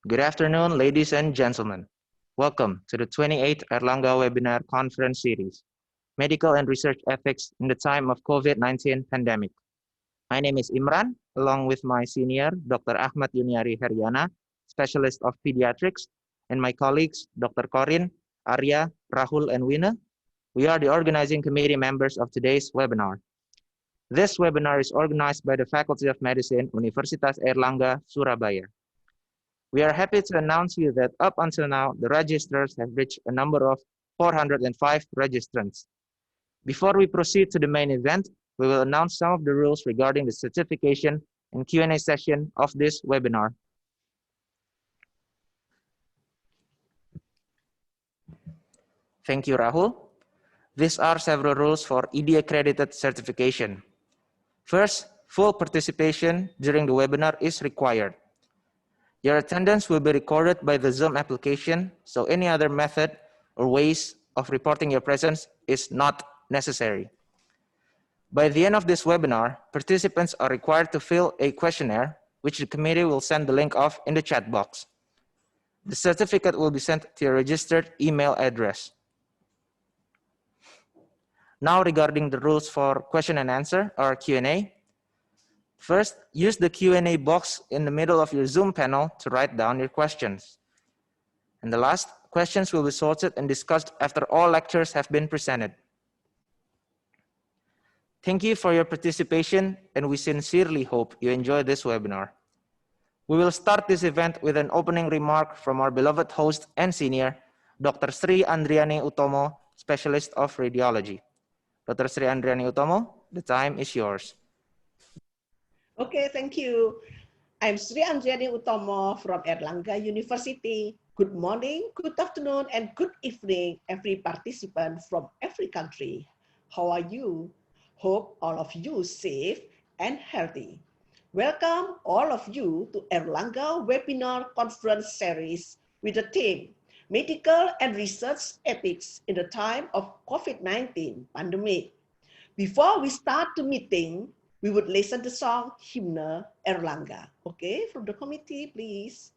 Good afternoon, ladies and gentlemen. Welcome to the 28th Airlangga Webinar Conference Series, Medical and Research Ethics in the Time of COVID-19 Pandemic. My name is Imran, along with my senior, Dr. Ahmad Yuniari Heriana, Specialist of Pediatrics, and my colleagues, Dr. Corin, Arya, Rahul, and Wina. We are the organizing committee members of today's webinar. This webinar is organized by the Faculty of Medicine, Universitas Airlangga, Surabaya. We are happy to announce you that up until now, the registrars have reached a number of 405 registrants. Before we proceed to the main event, we will announce some of the rules regarding the certification and Q&A session of this webinar. Thank you, Rahul. These are several rules for ED Accredited certification. First, full participation during the webinar is required. Your attendance will be recorded by the Zoom application, so any other method or ways of reporting your presence is not necessary. By the end of this webinar, participants are required to fill a questionnaire, which the committee will send the link of in the chat box. The certificate will be sent to your registered email address. Now regarding the rules for question and answer, or Q&A. First, use the Q&A box in the middle of your Zoom panel to write down your questions. And the last, questions will be sorted and discussed after all lectures have been presented. Thank you for your participation, and we sincerely hope you enjoy this webinar. We will start this event with an opening remark from our beloved host and senior, Dr. Sri Andriani Utomo, Specialist of Radiology. Dr. Sri Andriani Utomo, the time is yours. Okay, thank you. I'm Sri Andriani Utomo from Airlangga University. Good morning, good afternoon, and good evening, every participant from every country. How are you? Hope all of you safe and healthy. Welcome all of you to Airlangga Webinar Conference Series with the theme, Medical and Research Ethics in the Time of COVID-19 Pandemic. Before we start the meeting, we would listen to the song Hymne Airlangga. Okay, from the committee, please.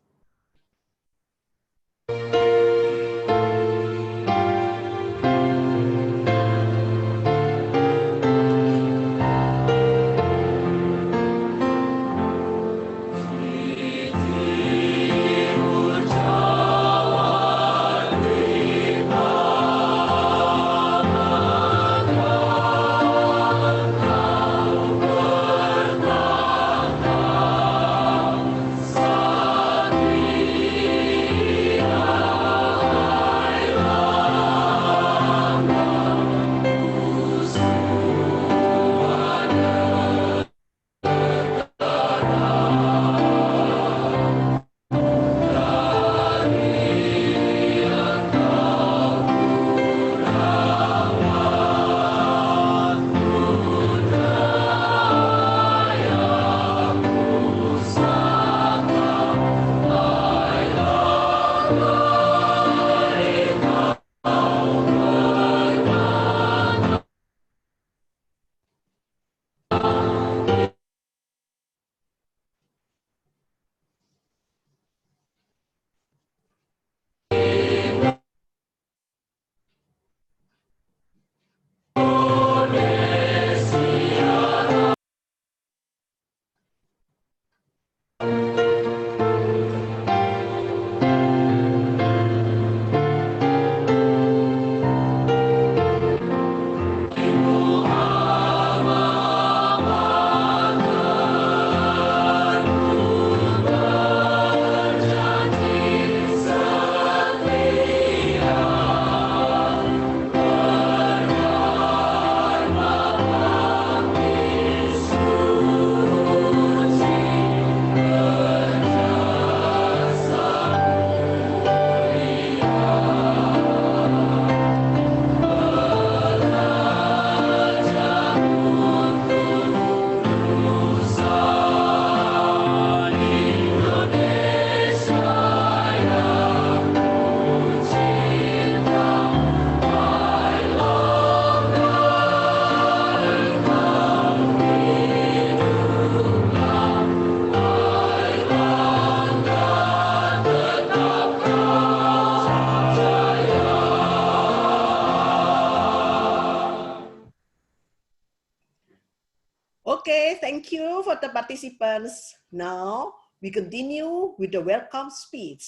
Okay, thank you for the participants. Now we continue with the welcome speech.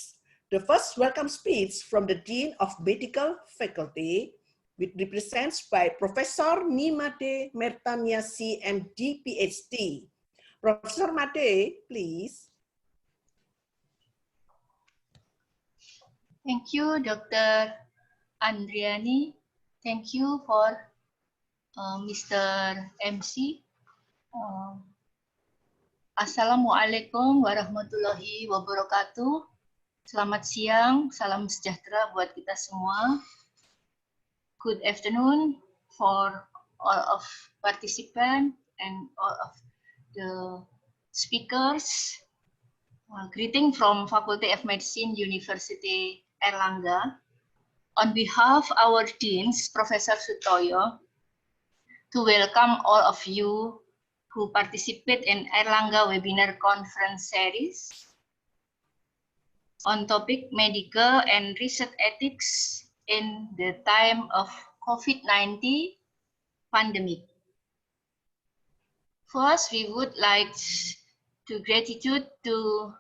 The first welcome speech from the Dean of Medical Faculty, which represents by Professor Nimade Mertaniasi, MD, PhD. Professor Made, please. Thank you, Dr. Andriani. Thank you for Mr. MC. Assalamualaikum warahmatullahi wabarakatuh. Selamat siang, salam sejahtera buat kita semua. Good afternoon for all of participants and all of the speakers. Greeting from Faculty of Medicine, University Airlangga. On behalf of our deans, Professor Sutoyo, to welcome all of you who participate in Airlangga webinar conference series on topic medical and research ethics in the time of COVID-19 pandemic. First, we would like to gratitude to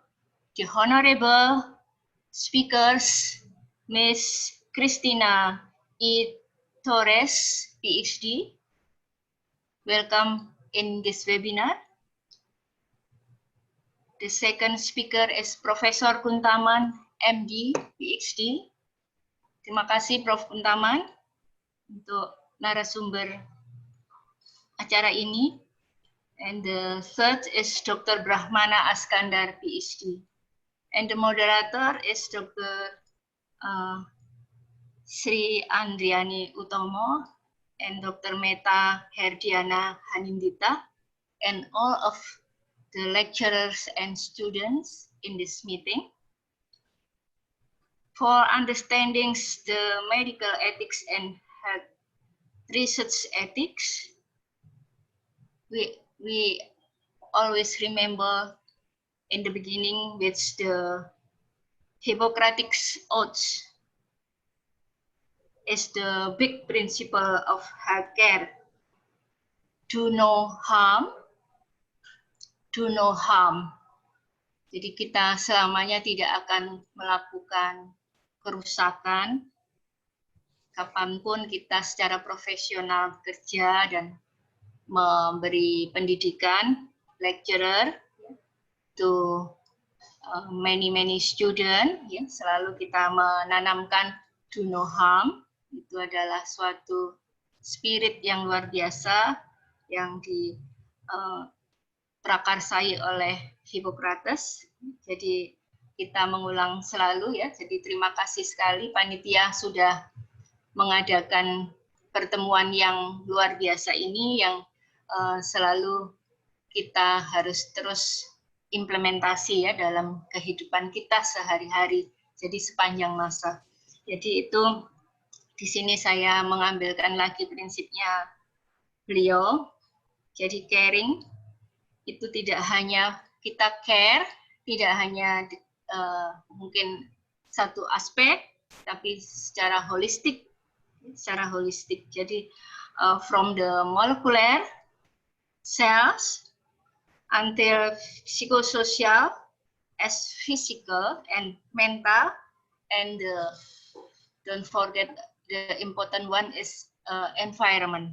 the honorable speakers, Ms. Christina E. Torres, PhD. Welcome in this webinar. The second speaker is Profesor Kuntaman, MD, PhD. Terima kasih Prof. Kuntaman untuk narasumber acara ini. And the third is Dr. Brahmana Askandar, PhD. And the moderator is Dr. Sri Andriani Utomo and Dr. Meta Herdiana Hanindita and all of the lecturers and students in this meeting. For understanding the medical ethics and health research ethics, we always remember in the beginning with the Hippocratic Oath is the big principle of healthcare. Do no harm. Do no harm. Jadi kita selamanya tidak akan melakukan kerusakan. Kapanpun kita secara profesional bekerja dan memberi pendidikan, lecturer, to many student, ya, selalu kita menanamkan do no harm. Itu adalah suatu spirit yang luar biasa yang diprakarsai oleh Hippocrates. Jadi kita mengulang selalu ya. Jadi terima kasih sekali panitia sudah mengadakan pertemuan yang luar biasa ini yang selalu kita harus terus implementasi ya dalam kehidupan kita sehari-hari. Jadi sepanjang masa. Jadi itu di sini saya mengambilkan lagi prinsipnya beliau. Jadi caring itu tidak hanya kita care, tidak hanya mungkin satu aspek, tapi secara holistik. Jadi from the molecular cells until psychosocial, as physical and mental, and don't forget the important one is environment.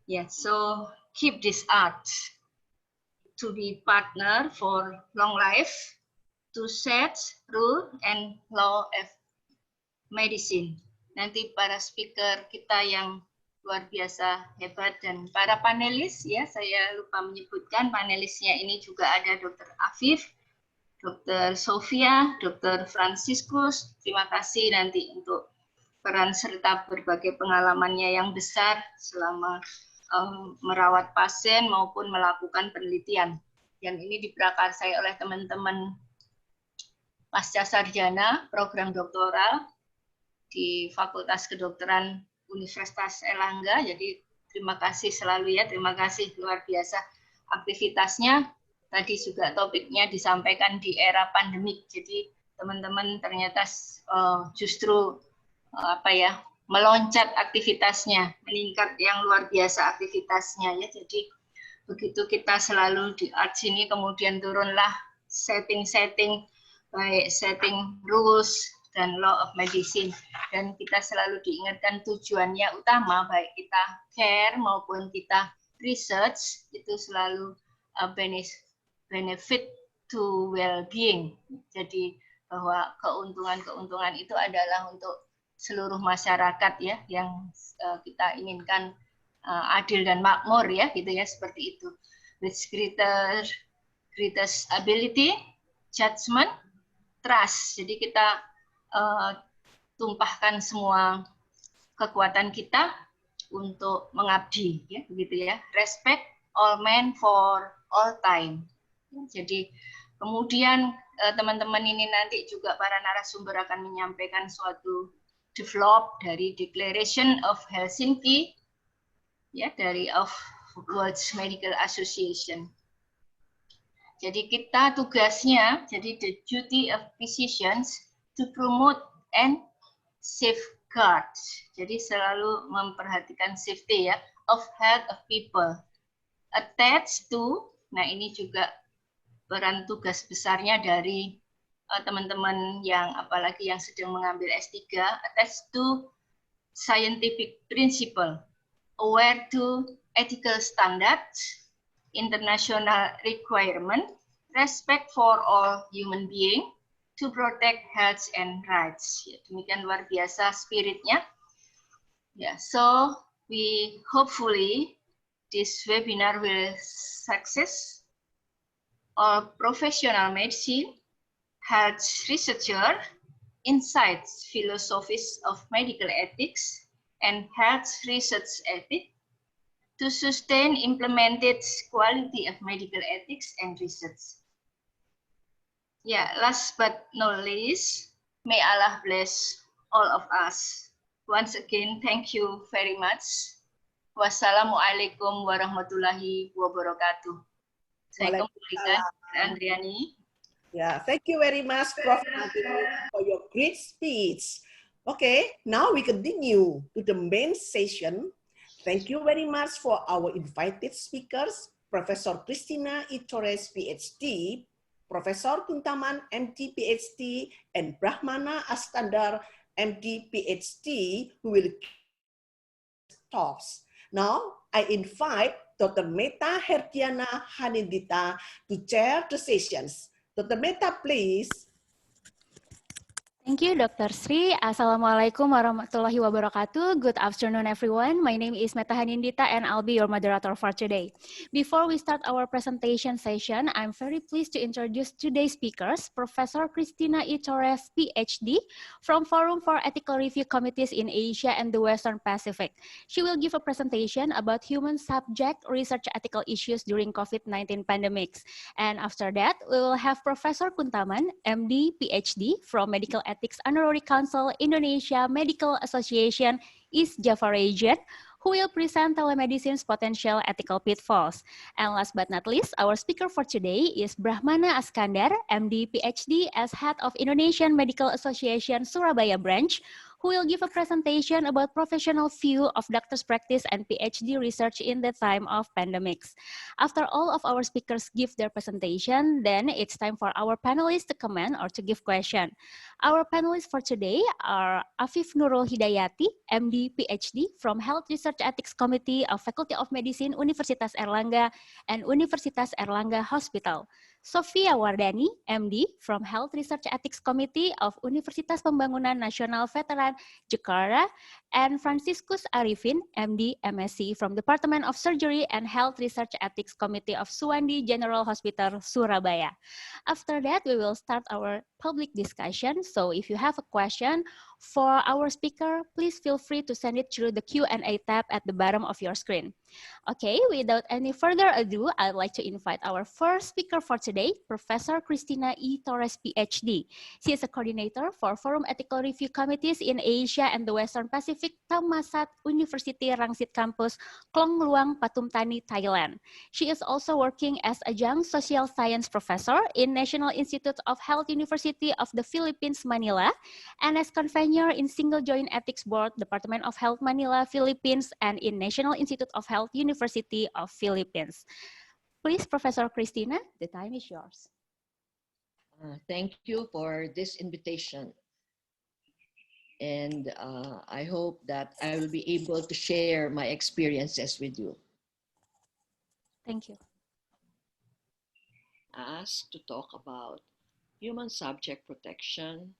Yeah, so keep this art to be partner for long life, to set rule and law of medicine. Nanti para speaker kita yang luar biasa hebat dan para panelis ya, saya lupa menyebutkan panelisnya ini juga ada Dr. Afif, Dr. Sofia, Dr. Franciscus. Terima kasih nanti untuk peran serta berbagai pengalamannya yang besar selama merawat pasien maupun melakukan penelitian. Yang ini diprakarsai oleh teman-teman pasca sarjana program doktoral di Fakultas Kedokteran Universitas Airlangga. Jadi terima kasih selalu ya, terima kasih luar biasa aktivitasnya. Tadi juga topiknya disampaikan di era pandemik. Jadi teman-teman ternyata justru meloncat aktivitasnya, meningkat yang luar biasa aktivitasnya ya. Jadi Begitu kita selalu di art sini, kemudian turunlah setting-setting, baik setting rules dan law of medicine. Dan kita selalu diingatkan tujuannya utama, baik kita care maupun kita research, itu selalu benefit to well-being. Jadi bahwa keuntungan-keuntungan itu adalah untuk seluruh masyarakat ya, yang kita inginkan adil dan makmur ya, gitu ya, seperti itu. With greater ability, judgment, trust. Jadi kita tumpahkan semua kekuatan kita untuk mengabdi, ya, begitu ya. Respect all men for all time. Jadi kemudian teman-teman ini nanti juga para narasumber akan menyampaikan suatu develop dari Declaration of Helsinki, ya, dari of World Medical Association. Jadi kita tugasnya, jadi the duty of physicians to promote and safeguard. Jadi selalu memperhatikan safety ya, of health of people. Attached to, nah ini juga peran tugas besarnya dari teman-teman yang apalagi yang sedang mengambil S3, attached to scientific principle, aware to ethical standards, international requirement, respect for all human being, to protect health and rights. Ya, demikian luar biasa spiritnya. Ya, so we hopefully this webinar will success. All professional medicine, health researcher, insights, philosophies of medical ethics, and health research ethics to sustain implemented quality of medical ethics and research. Yeah, last but not least, may Allah bless all of us. Once again, thank you very much. Wassalamualaikum warahmatullahi wabarakatuh. Saya kembalikan Andriani. Yeah, thank you very much, Prof. for your great speech. Okay, now we continue to the main session. Thank you very much for our invited speakers, Professor Christina E. Torres, PhD, Professor Kuntaman, MD, PhD, and Brahmana Askandar, MD, PhD, who will talks. Now, I invite Dr. Meta Herdiana Hanindita to chair the sessions. Dr. Meta, please. Thank you, Dr. Sri. Assalamualaikum warahmatullahi wabarakatuh. Good afternoon, everyone. My name is Meta Hanindita, and I'll be your moderator for today. Before we start our presentation session, I'm very pleased to introduce today's speakers, Professor Christina E. Torres, PhD, from Forum for Ethical Review Committees in Asia and the Western Pacific. She will give a presentation about human subject research ethical issues during COVID-19 pandemics. And after that, we will have Professor Kuntaman, MD, PhD, from Medical Ethics Honorary Council, Indonesia Medical Association, East Java Region, who will present telemedicine's potential ethical pitfalls. And last but not least, our speaker for today is Brahmana Askandar, MD, PhD, as head of Indonesian Medical Association Surabaya branch, who will give a presentation about professional view of doctor's practice and PhD research in the time of pandemics. After all of our speakers give their presentation, then it's time for our panelists to comment or to give question. Our panelists for today are Afif Nurul Hidayati, MD, PhD, from Health Research Ethics Committee of Faculty of Medicine, Universitas Airlangga, and Universitas Airlangga Hospital. Sofia Wardani, MD, from Health Research Ethics Committee of Universitas Pembangunan Nasional Veteran, Jakarta, and Franciscus Arifin, MD, MSc, from Department of Surgery and Health Research Ethics Committee of Suwandi General Hospital, Surabaya. After that, we will start our public discussion. So if you have a question for our speaker, please feel free to send it through the Q&A tab at the bottom of your screen. Okay, without any further ado, I'd like to invite our first speaker for today, Professor Christina E. Torres, PhD. She is a coordinator for Forum Ethical Review Committees in Asia and the Western Pacific, Thammasat University Rangsit Campus, Klong Luang, Pathum Thani, Thailand. She is also working as adjunct social science professor in National Institute of Health University of the Philippines, Manila, and as convener in Single Joint Ethics Board, Department of Health, Manila, Philippines, and in National Institute of Health Health University of Philippines. Please, Professor Christina, the time is yours. Thank you for this invitation. And I hope that I will be able to share my experiences with you. Thank you. Asked to talk about human subject protection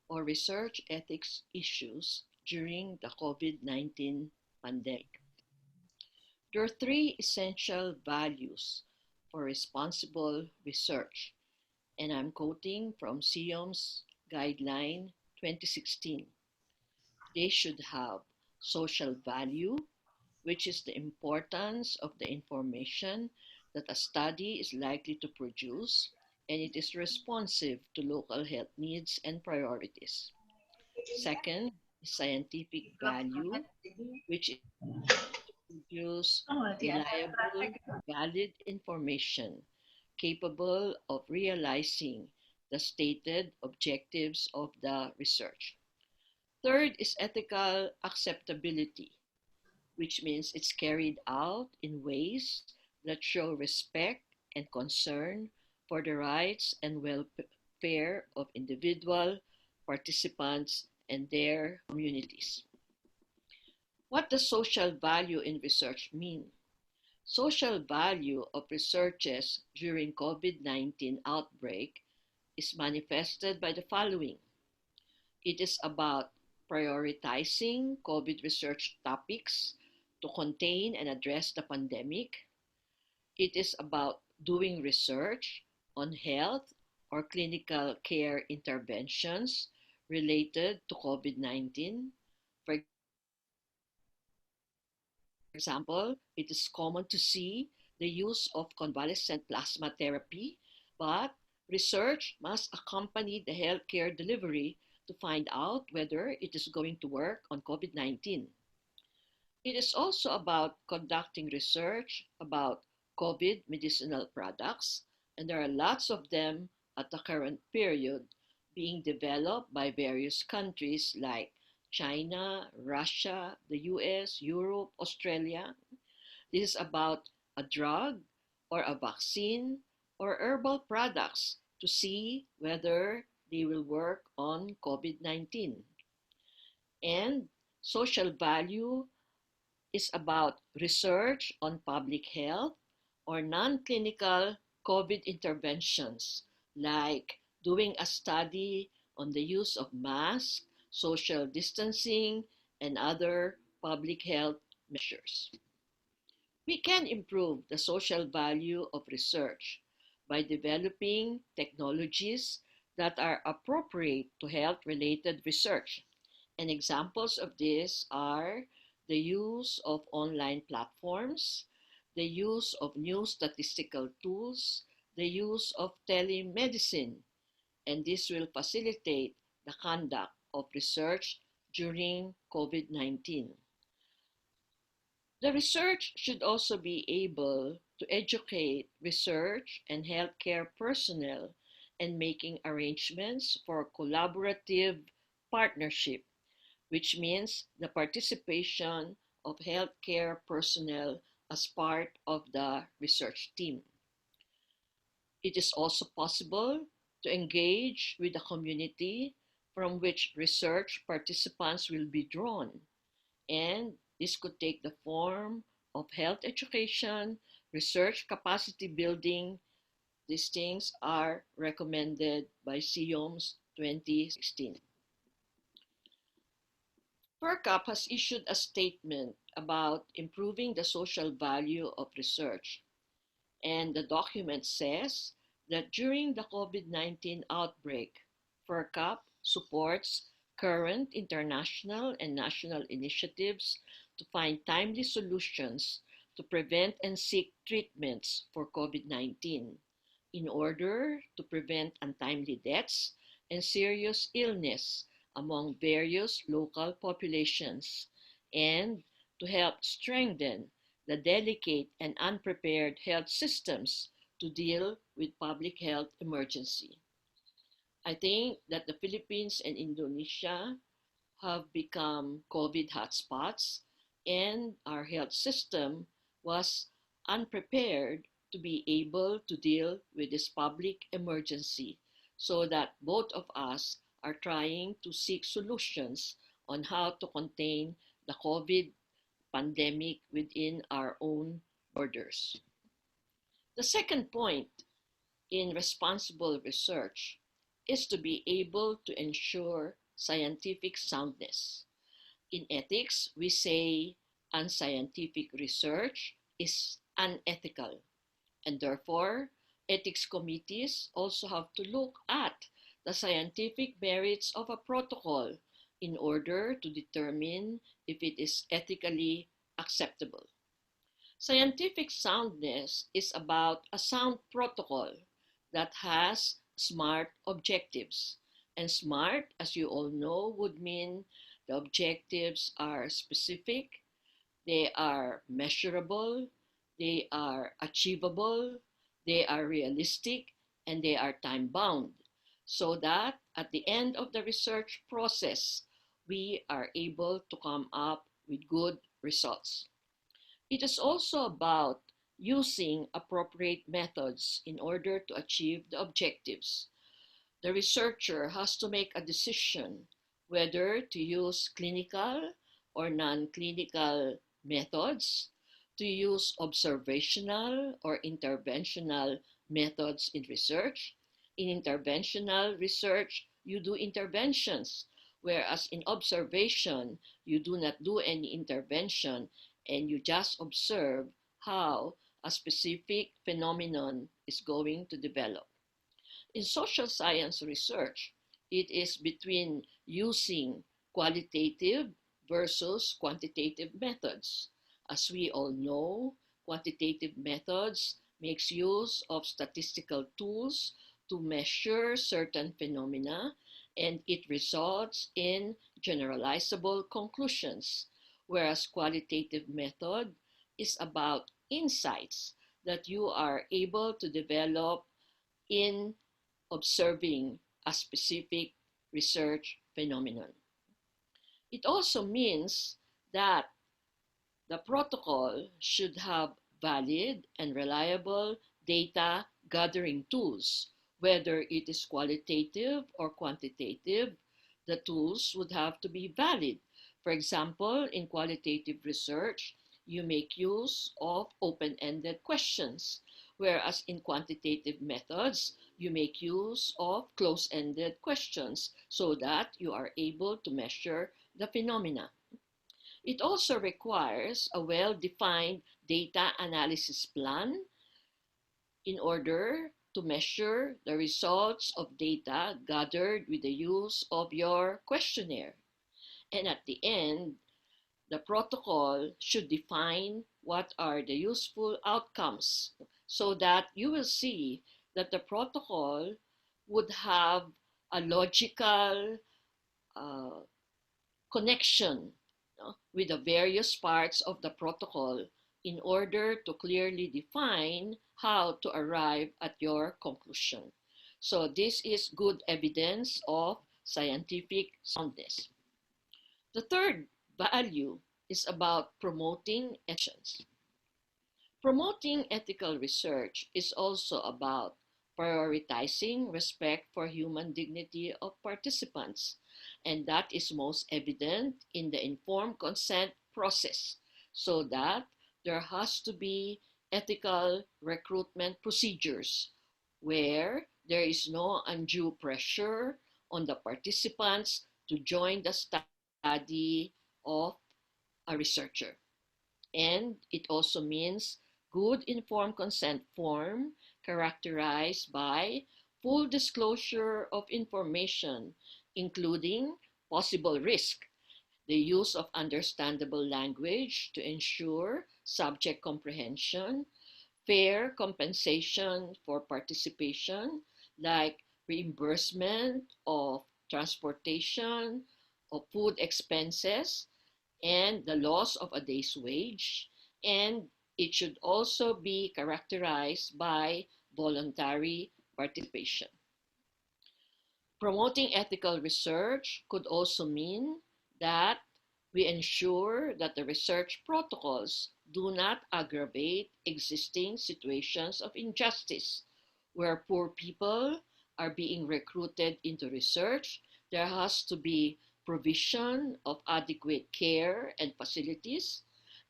or research ethics issues during the COVID-19 pandemic. There are three essential values for responsible research, and I'm quoting from SIOM's Guideline 2016. They should have social value, which is the importance of the information that a study is likely to produce, and it is responsive to local health needs and priorities. Second, scientific value, which is to produce reliable, valid information capable of realizing the stated objectives of the research. Third is ethical acceptability, which means it's carried out in ways that show respect and concern for the rights and welfare of individual participants and their communities. What does social value in research mean? Social value of researches during COVID-19 outbreak is manifested by the following. It is about prioritizing COVID research topics to contain and address the pandemic. It is about doing research on health or clinical care interventions related to COVID-19. For example, it is common to see the use of convalescent plasma therapy, but research must accompany the healthcare delivery to find out whether it is going to work on COVID-19. It is also about conducting research about COVID medicinal products, and there are lots of them at the current period being developed by various countries like China, Russia, the US, Europe, Australia. This is about a drug or a vaccine or herbal products to see whether they will work on COVID-19. And social value is about research on public health or non-clinical COVID interventions, like doing a study on the use of masks, social distancing, and other public health measures. We can improve the social value of research by developing technologies that are appropriate to health-related research. And examples of this are the use of online platforms, the use of new statistical tools, the use of telemedicine, and this will facilitate the conduct of research during COVID-19. The research should also be able to educate research and healthcare personnel and making arrangements for collaborative partnership, which means the participation of healthcare personnel as part of the research team. It is also possible to engage with the community from which research participants will be drawn, and this could take the form of health education, research capacity building. These things are recommended by SIOM's 2016. FERCAP has issued a statement about improving the social value of research. And the document says that during the COVID-19 outbreak, FERCAP supports current international and national initiatives to find timely solutions to prevent and seek treatments for COVID-19 in order to prevent untimely deaths and serious illness among various local populations and to help strengthen the delicate and unprepared health systems to deal with public health emergency. I think that the Philippines and Indonesia have become COVID hotspots, and our health system was unprepared to be able to deal with this public emergency, so that both of us are trying to seek solutions on how to contain the COVID pandemic within our own borders. The second point in responsible research is to be able to ensure scientific soundness. In ethics, we say unscientific research is unethical, and therefore, ethics committees also have to look at the scientific merits of a protocol in order to determine if it is ethically acceptable. Scientific soundness is about a sound protocol that has smart objectives. And smart, as you all know, would mean the objectives are specific, they are measurable, they are achievable, they are realistic, and they are time bound, so that at the end of the research process, we are able to come up with good results. It is also about using appropriate methods in order to achieve the objectives. The researcher has to make a decision whether to use clinical or non-clinical methods, to use observational or interventional methods in research. In interventional research, you do interventions, whereas in observation, you do not do any intervention and you just observe how a specific phenomenon is going to develop. In social science research, it is between using qualitative versus quantitative methods. As we all know, quantitative methods makes use of statistical tools to measure certain phenomena, and it results in generalizable conclusions, whereas qualitative method is about insights that you are able to develop in observing a specific research phenomenon. It also means that the protocol should have valid and reliable data gathering tools. Whether it is qualitative or quantitative, the tools would have to be valid. For example, in qualitative research, you make use of open-ended questions, whereas in quantitative methods, you make use of close-ended questions so that you are able to measure the phenomena. It also requires a well-defined data analysis plan in order to measure the results of data gathered with the use of your questionnaire. And at the end, the protocol should define what are the useful outcomes so that you will see that the protocol would have a logical connection with the various parts of the protocol in order to clearly define how to arrive at your conclusion. So this is good evidence of scientific soundness. The third value is about promoting ethics. Promoting ethical research is also about prioritizing respect for human dignity of participants, and that is most evident in the informed consent process, so that there has to be ethical recruitment procedures where there is no undue pressure on the participants to join the study of a researcher. And it also means good informed consent form characterized by full disclosure of information, including possible risk, the use of understandable language to ensure subject comprehension, fair compensation for participation, like reimbursement of transportation, of food expenses, and the loss of a day's wage, and it should also be characterized by voluntary participation. Promoting ethical research could also mean that We ensure that the research protocols do not aggravate existing situations of injustice. Where poor people are being recruited into research, there has to be provision of adequate care and facilities,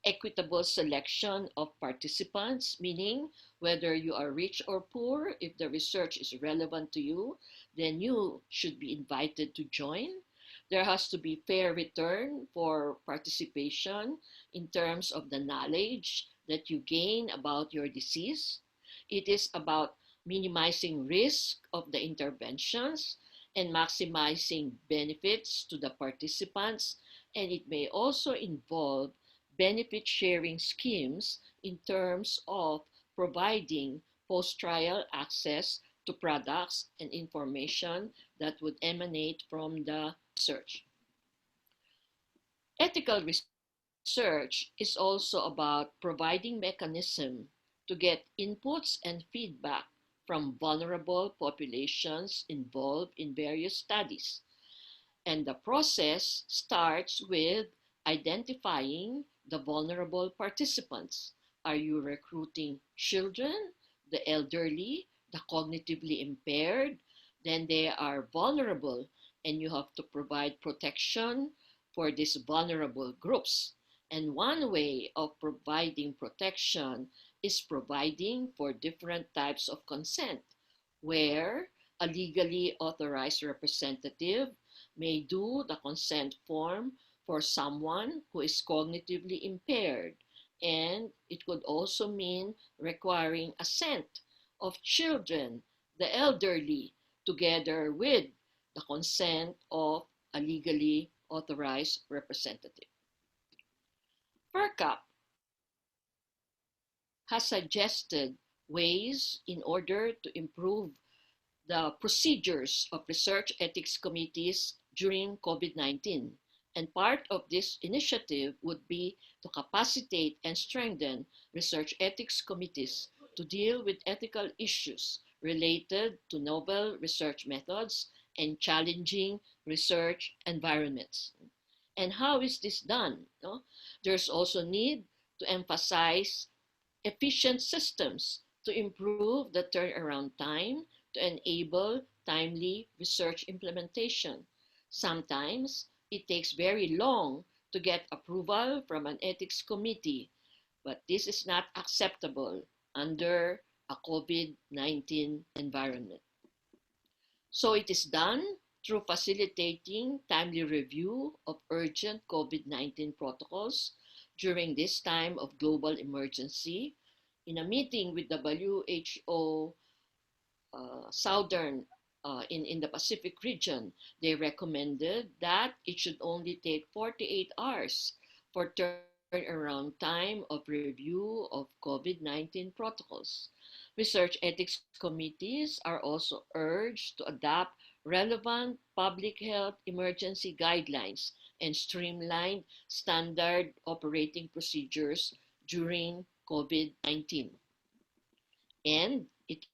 equitable selection of participants, meaning whether you are rich or poor, if the research is relevant to you, then you should be invited to join. There has to be fair return for participation in terms of the knowledge that you gain about your disease. It is about minimizing risk of the interventions and maximizing benefits to the participants. And it may also involve benefit sharing schemes in terms of providing post-trial access to products and information that would emanate from the research. Ethical research is also about providing mechanism to get inputs and feedback from vulnerable populations involved in various studies. And the process starts with identifying the vulnerable participants. Are you recruiting children, the elderly, the cognitively impaired? Then they are vulnerable, and you have to provide protection for these vulnerable groups. And one way of providing protection is providing for different types of consent, where a legally authorized representative may do the consent form for someone who is cognitively impaired. And it could also mean requiring assent of children, the elderly, together with the consent of a legally authorized representative. FERCAP has suggested ways in order to improve the procedures of research ethics committees during COVID-19. And part of this initiative would be to capacitate and strengthen research ethics committees to deal with ethical issues related to novel research methods and challenging research environments. And how is this done? No? There's also need to emphasize efficient systems to improve the turnaround time to enable timely research implementation. Sometimes it takes very long to get approval from an ethics committee, but this is not acceptable under a COVID-19 environment. So it is done through facilitating timely review of urgent COVID-19 protocols during this time of global emergency. In a meeting with WHO Southern in the Pacific region, they recommended that it should only take 48 hours for turnaround time of review of COVID-19 protocols. Research ethics committees are also urged to adopt relevant public health emergency guidelines and streamlined standard operating procedures during COVID-19. And it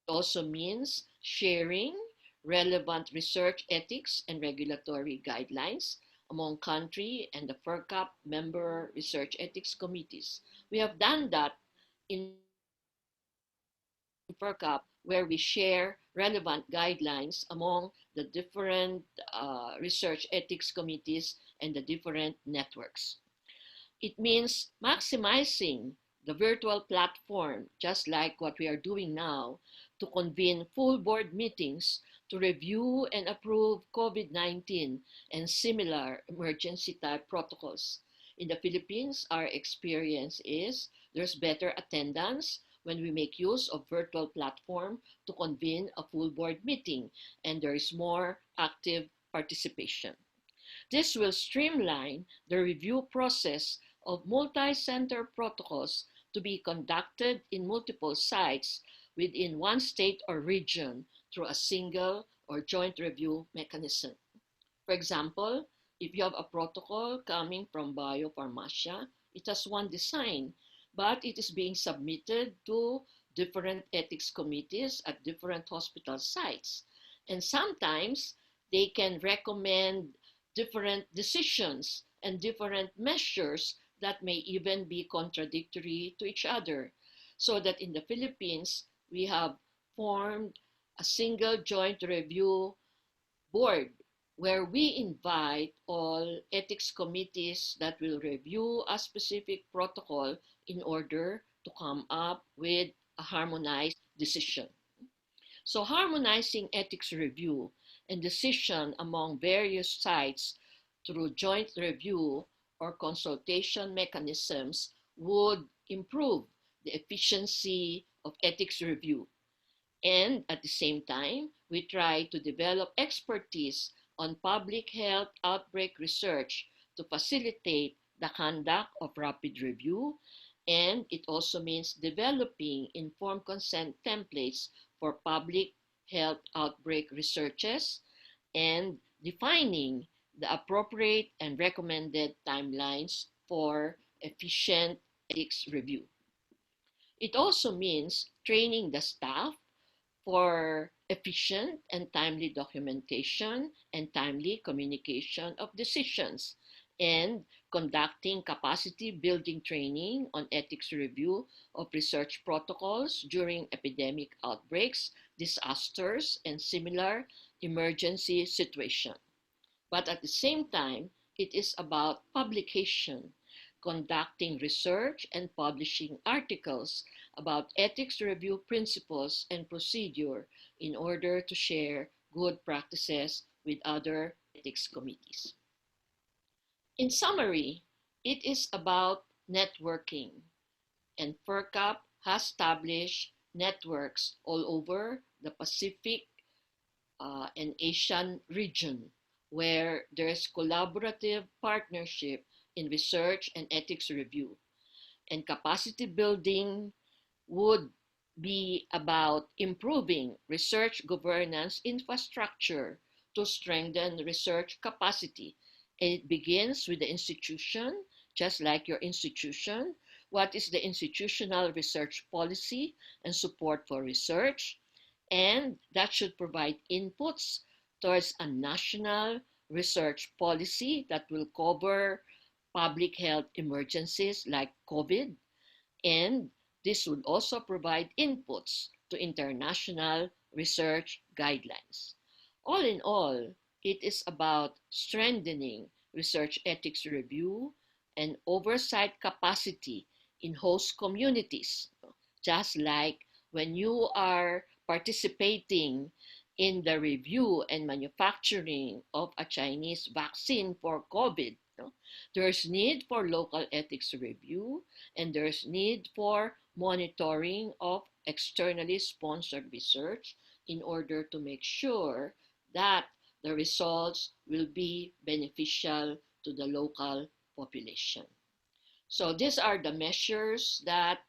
also means sharing relevant research ethics and regulatory guidelines among country and the FERCAP member research ethics committees. We have done that in FERCAP, where we share relevant guidelines among the different research ethics committees and the different networks. It means maximizing the virtual platform, just like what we are doing now, to convene full board meetings to review and approve COVID-19 and similar emergency type protocols. In the Philippines, our experience is there's better attendance when we make use of virtual platform to convene a full board meeting, and there is more active participation. This will streamline the review process of multi-center protocols to be conducted in multiple sites within one state or region through a single or joint review mechanism. For example, if you have a protocol coming from biopharmacia, it has one design, but it is being submitted to different ethics committees at different hospital sites. And sometimes they can recommend different decisions and different measures that may even be contradictory to each other. So that in the Philippines, we have formed a single joint review board where we invite all ethics committees that will review a specific protocol in order to come up with a harmonized decision. So harmonizing ethics review and decision among various sites through joint review or consultation mechanisms would improve the efficiency of ethics review. And at the same time, we try to develop expertise on public health outbreak research to facilitate the conduct of rapid review. And it also means developing informed consent templates for public health outbreak researches and defining the appropriate and recommended timelines for efficient ethics review. It also means training the staff for efficient and timely documentation and timely communication of decisions, and conducting capacity building training on ethics review of research protocols during epidemic outbreaks, disasters, and similar emergency situations. But at the same time, it is about publication, conducting research and publishing articles about ethics review principles and procedure in order to share good practices with other ethics committees. In summary, it is about networking, and FERCAP has established networks all over the Pacific and Asian region where there is collaborative partnership in research and ethics review. And capacity building would be about improving research governance infrastructure to strengthen research capacity. And it begins with the institution, just like your institution. What is the institutional research policy and support for research? And that should provide inputs towards a national research policy that will cover public health emergencies like COVID. And this would also provide inputs to international research guidelines. All in all, it is about strengthening research ethics review and oversight capacity in host communities, just like when you are participating in the review and manufacturing of a Chinese vaccine for COVID. There's need for local ethics review, and there's need for monitoring of externally sponsored research in order to make sure that the results will be beneficial to the local population. So these are the measures that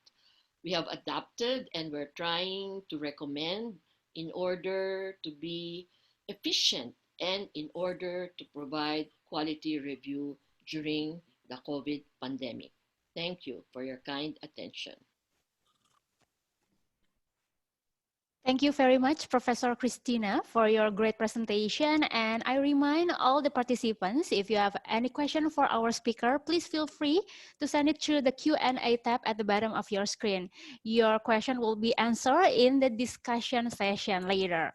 we have adopted and we're trying to recommend in order to be efficient and in order to provide quality review during the COVID pandemic. Thank you for your kind attention. Thank you very much, Professor Christina, for your great presentation. And I remind all the participants, if you have any question for our speaker, please feel free to send it through the Q&A tab at the bottom of your screen. Your question will be answered in the discussion session later.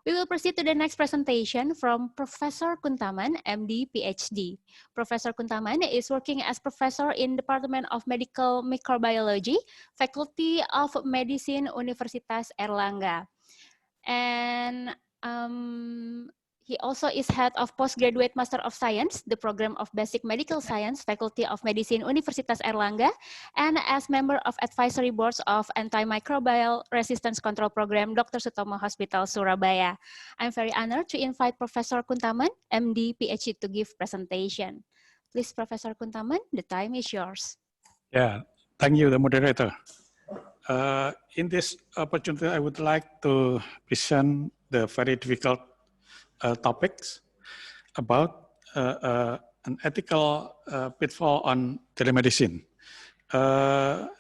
We will proceed to the next presentation from Professor Kuntaman, MD, PhD. Professor Kuntaman is working as professor in Department of Medical Microbiology, Faculty of Medicine, Universitas Airlangga. And he also is head of Postgraduate Master of Science, the Program of Basic Medical Science, Faculty of Medicine, Universitas Airlangga, and as member of advisory boards of Antimicrobial Resistance Control Program, Dr. Sutomo Hospital, Surabaya. I'm very honored to invite Professor Kuntaman, MD, PhD, to give presentation. Please, Professor Kuntaman, the time is yours. Yeah, thank you, the moderator. In this opportunity, I would like to present the very difficult topics about an ethical pitfall on telemedicine.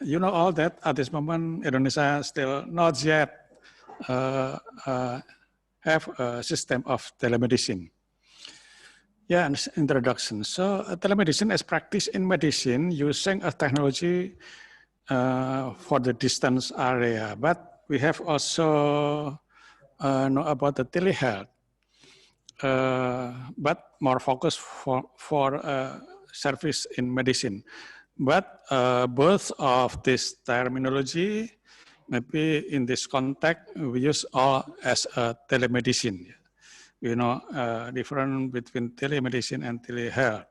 You know all that at this moment, Indonesia still not yet have a system of telemedicine. Yeah, and introduction. So telemedicine is practiced in medicine using a technology for the distance area, but we have also know about the telehealth, but more focused for service in medicine. But both of this terminology, maybe in this context, we use all as a telemedicine. You know, difference between telemedicine and telehealth.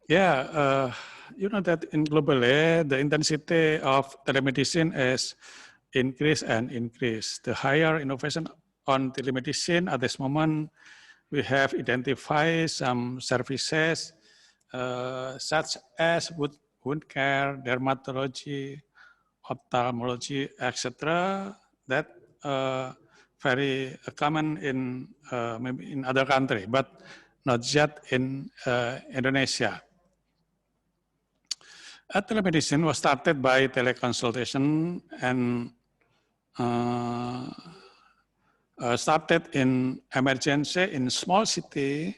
Yeah, you know that in globally, the intensity of telemedicine is increase and increase. The higher innovation on telemedicine at this moment, we have identified some services such as wound care, dermatology, ophthalmology, etc. that very common in maybe in other countries, but not yet in Indonesia. Telemedicine was started by teleconsultation and started in emergency in small city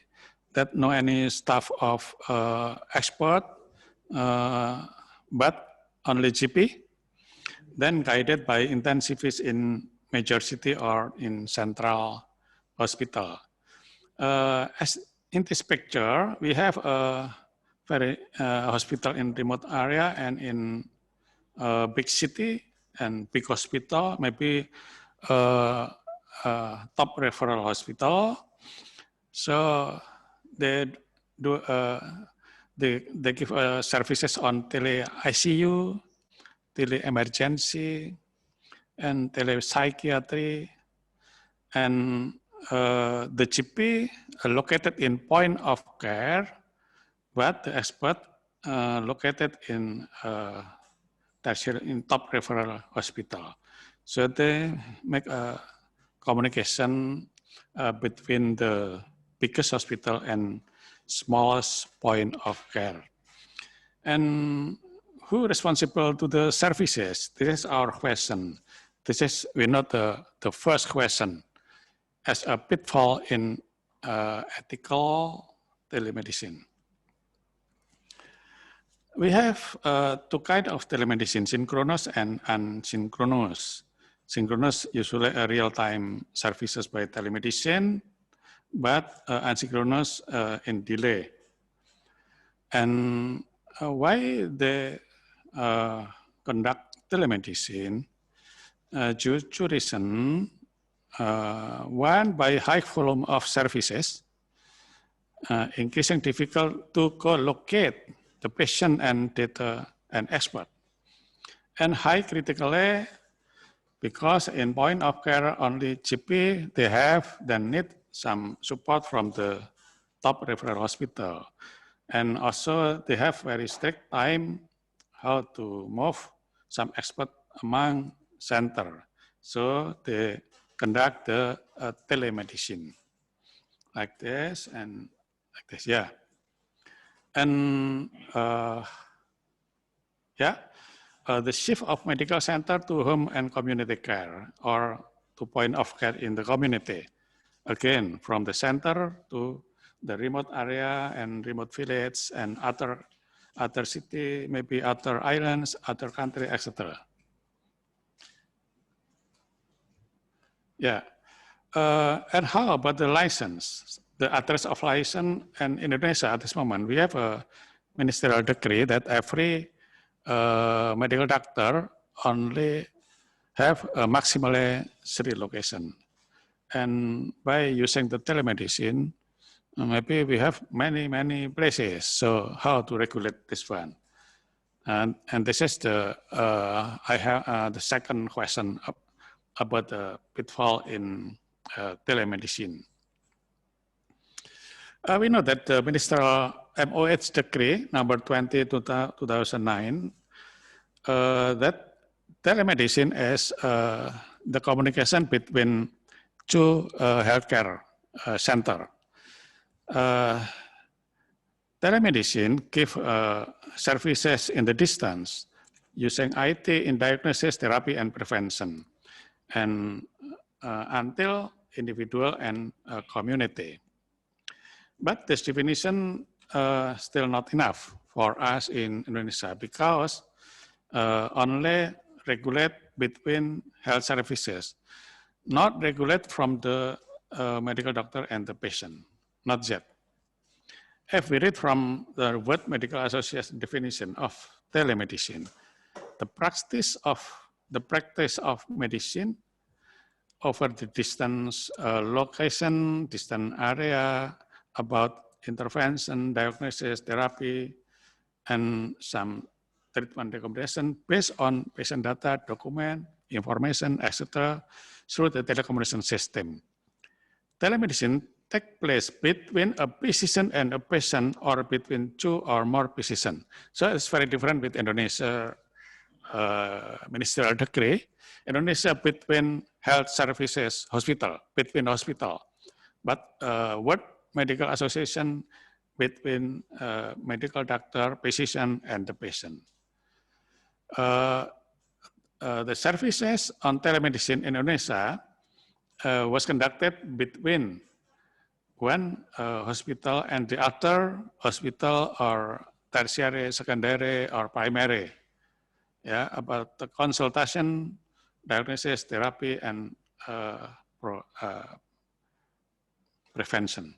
that no any staff of expert, but only GP, then guided by intensivists in major city or in central hospital. As in this picture, we have a very hospital in remote area and in big city and big hospital, maybe top referral hospital. So they do they give services on tele ICU, tele emergency, and tele psychiatry, and the GP located in point of care, but the expert located in tertiary in top referral hospital. So they make a communication between the biggest hospital and smallest point of care. And who responsible to the services? This is our question. This is not the first question as a pitfall in ethical telemedicine. We have two kinds of telemedicine, synchronous and asynchronous. Synchronous usually a real-time services by telemedicine, but asynchronous in delay. And why they conduct telemedicine? Due to reason, one, by high volume of services, increasing difficult to co-locate the patient and data and expert. And high critically, because in point of care only GP they have, then need some support from the top referral hospital. And also they have very strict time how to move some expert among center. So they conduct the telemedicine like this and like this, yeah. And the shift of medical center to home and community care or to point of care in the community. Again, from the center to the remote area and remote village and other city, maybe other islands, other country, etc. Yeah. And how about the license? The address of license in Indonesia at this moment, we have a ministerial decree that every medical doctor only have maximally 3 locations. And by using the telemedicine, maybe we have many places. So how to regulate this one? And this is the I have the second question about the pitfall in telemedicine. We know that the ministerial MOH decree number 20 2009 that telemedicine is the communication between 2 healthcare center. Telemedicine give services in the distance using IT in diagnosis, therapy, and prevention, and until individual and community. But this definition still not enough for us in Indonesia because only regulate between health services, not regulate from the medical doctor and the patient, not yet. If we read from the World Medical Association definition of telemedicine, the practice of medicine over the distance location, distant area, about intervention, diagnosis, therapy, and some treatment recommendation based on patient data, document, information, etc., through the telecommunication system. Telemedicine takes place between a physician and a patient or between two or more physicians. So it's very different with Indonesia ministerial decree. Indonesia between health services, between hospital. But World Medical Association between medical doctor, physician, and the patient. The services on telemedicine in Indonesia was conducted between one hospital and the other hospital or tertiary, secondary, or primary. Yeah, about the consultation, diagnosis, therapy, and prevention.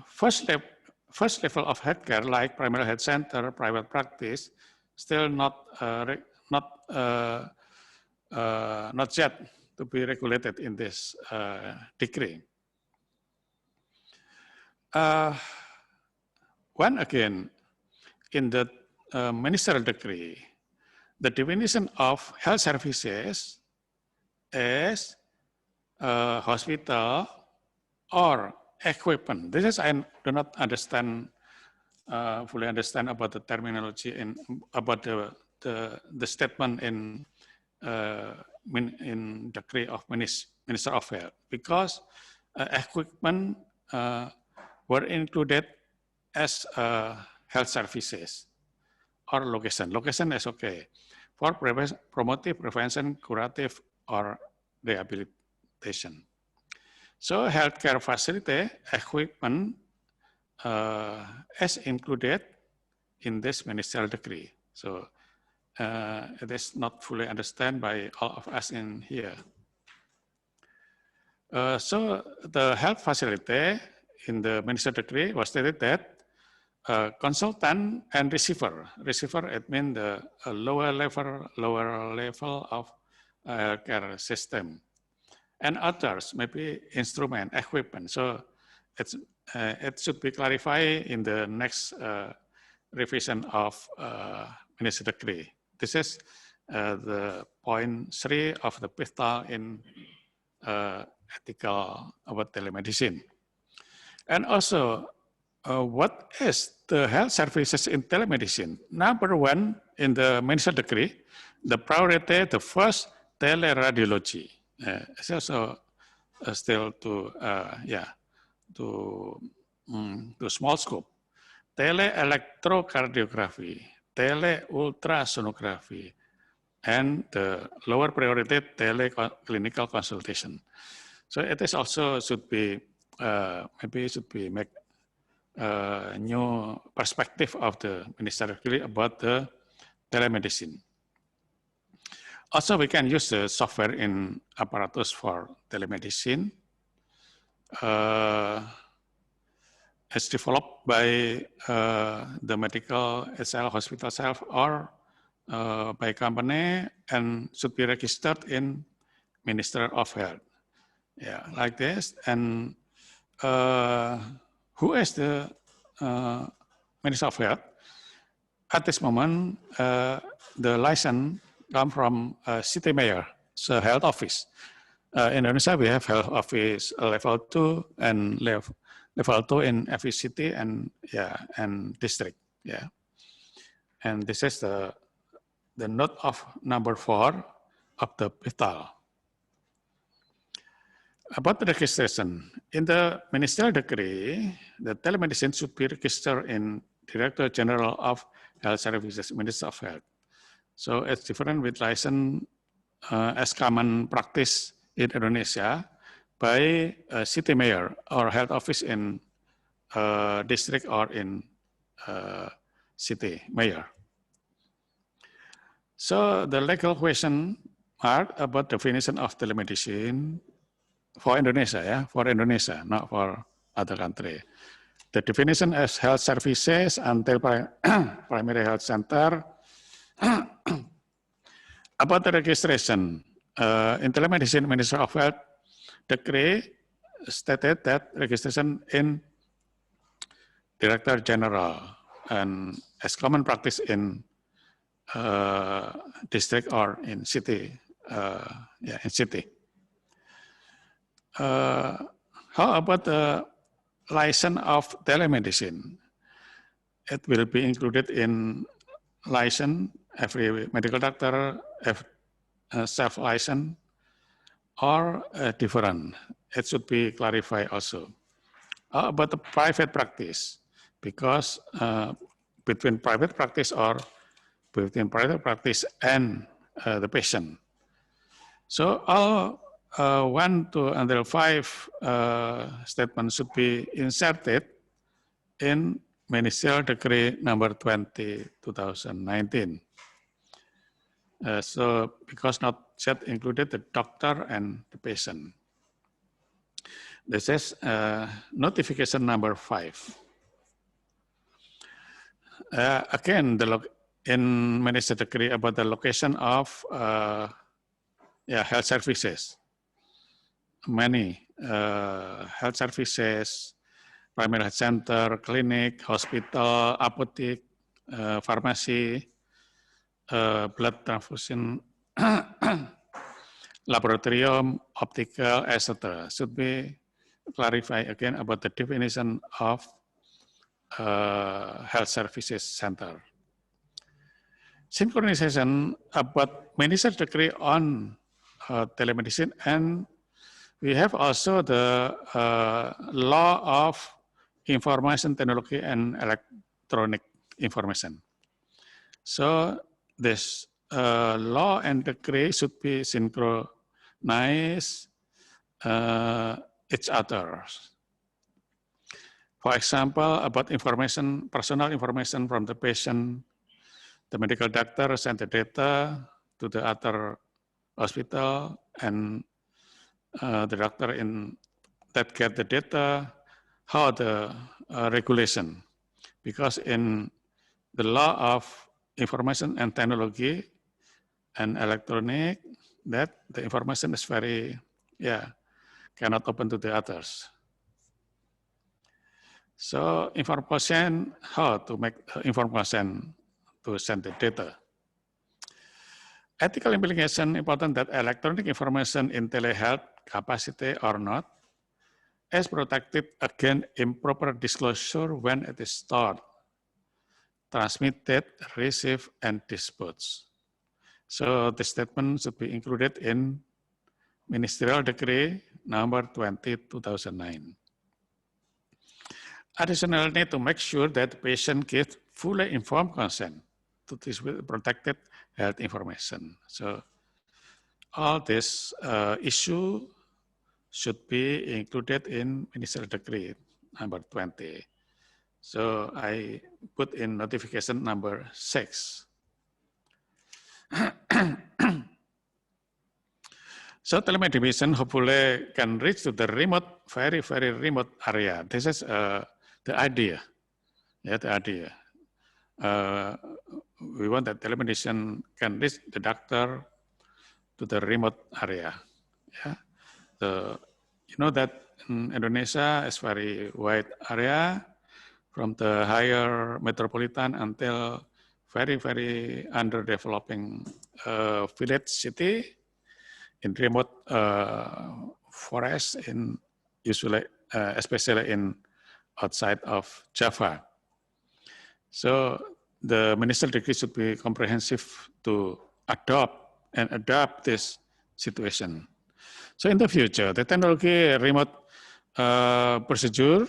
First level of healthcare, like primary health center, private practice, still not yet to be regulated in this decree. When again, in the ministerial decree, the definition of health services is hospital or equipment. This is, I do not understand, fully understand about the terminology and about the statement in decree of Minister of Health, because equipment were included as health services or location. Location is okay for promotive, prevention, curative, or rehabilitation. So healthcare facility equipment is included in this ministerial decree. So it is not fully understood by all of us in here. So the health facility in the ministerial decree was stated that consultant and receiver. Receiver, it means the lower level of care system. And others, maybe instrument, equipment. So it should be clarified in the next revision of ministerial decree. This is the point 3 of the PIFTA in ethical about telemedicine. And also, what is the health services in telemedicine? Number 1 in the ministerial decree, the priority, the first, teleradiology. It's also still to small scope. Tele-electrocardiography, tele-ultrasonography, and the lower priority tele-clinical consultation. So it is also should be maybe it should be make a new perspective of the ministerial decree about the telemedicine. Also, we can use the software in apparatus for telemedicine. It's developed by the medical itself, hospital itself, or by company, and should be registered in Minister of Health. Yeah, like this. And who is the Minister of Health? At this moment, the license come from city mayor, so health office. In Indonesia, we have health office level 2 and level 2 in every city and district. Yeah, and this is the note of number 4 of the PIFTA. About the registration, in the ministerial decree, the telemedicine should be registered in Director General of Health Services, Minister of Health. So it's different with license as common practice in Indonesia. by a city mayor or health office in district or in city mayor. So the legal question mark about definition of telemedicine for Indonesia, for Indonesia, not for other country. The definition as health services until primary health center. About the registration, in telemedicine, Minister of Health decree stated that registration in Director General and as common practice in district or in city, in city. How about the license of telemedicine? It will be included in license, every medical doctor have self-license or different. It should be clarified also. About the private practice, because between private practice or between private practice and the patient. So all 1 to 5 statements should be inserted in Ministerial Decree number 20, 2019. So because not yet included the doctor and the patient. This is notification number 5. Again, in Minister Decree about the location of health services. Many health services, primary health center, clinic, hospital, apotheke, pharmacy, blood transfusion, laboratorium, optical, etc. should be clarified again about the definition of health services center. Synchronization about Minister Decree on telemedicine, and we have also the law of information technology and electronic information. So this law and decree should be synchronized each other. For example, about information, personal information from the patient, the medical doctor send the data to the other hospital, and the doctor in that get the data, how the regulation, because in the law of information and technology and electronic, that the information is very, cannot open to the others. So information, how to make information to send the data. Ethical implication important that electronic information in telehealth capacity or not is protected against improper disclosure when it is stored, transmitted, received, and disposed. So the statement should be included in Ministerial Decree number 20, 2009. Additionally, to make sure that the patient gives fully informed consent to this protected health information. So all this issue should be included in Ministerial Decree number 20. So I put in notification number 6. So telemedicine hopefully can reach to the remote, very, very remote area. This is the idea. Yeah, the idea. We want that telemedicine can reach the doctor to the remote area. Yeah. You know that Indonesia is very wide area from the higher metropolitan until very, very underdeveloping village city in remote forest, in usually, especially in outside of Java. So the Ministerial Decree should be comprehensive to adapt this situation. So in the future, the technology remote procedure,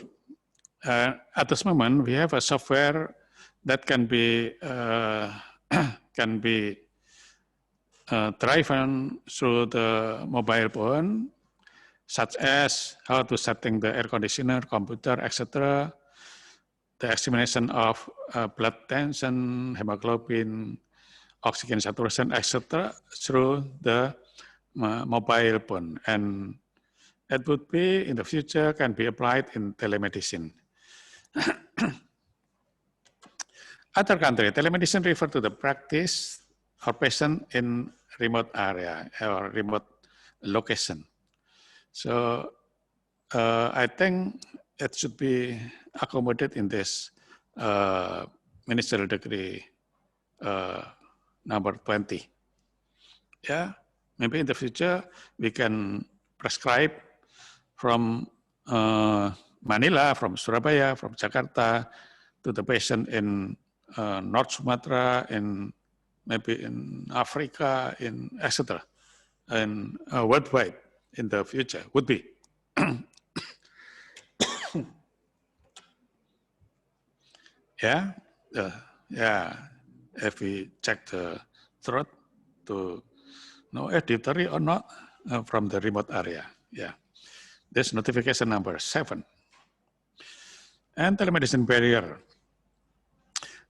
at this moment, we have a software that can be driven through the mobile phone. such as how to setting the air conditioner, computer, etc., the examination of blood tension, hemoglobin, oxygen saturation, etc., through the mobile phone. And it would be, in the future, can be applied in telemedicine. Other country, telemedicine refer to the practice or patient in remote area or remote location. So I think it should be accommodated in this ministerial decree number 20. Yeah, maybe in the future we can prescribe from Manila, from Surabaya, from Jakarta to the patient in North Sumatra, in maybe in Africa, in etc., and worldwide in the future would be. Yeah, yeah. If we check the throat to know if diphtheria or not from the remote area. Yeah, this notification number 7. And telemedicine barrier.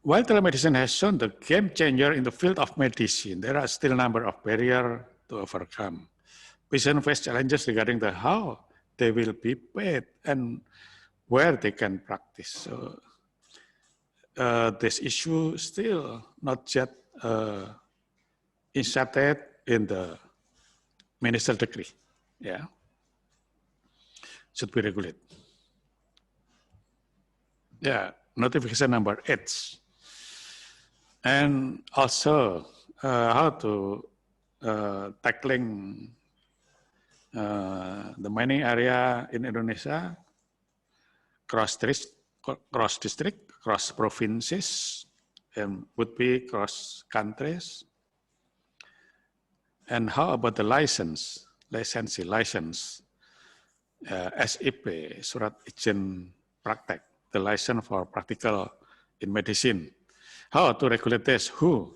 While telemedicine has shown the game changer in the field of medicine, there are still a number of barriers to overcome. Patients face challenges regarding the how they will be paid and where they can practice. So this issue still not yet inserted in the ministerial decree. Yeah, should be regulated. Yeah, notification number 8. And also how to tackling the mining area in Indonesia, cross district, cross provinces, and would be cross countries. And how about the license, SIP, Surat Izin Praktek, the license for practical in medicine. How to regulate this? Who,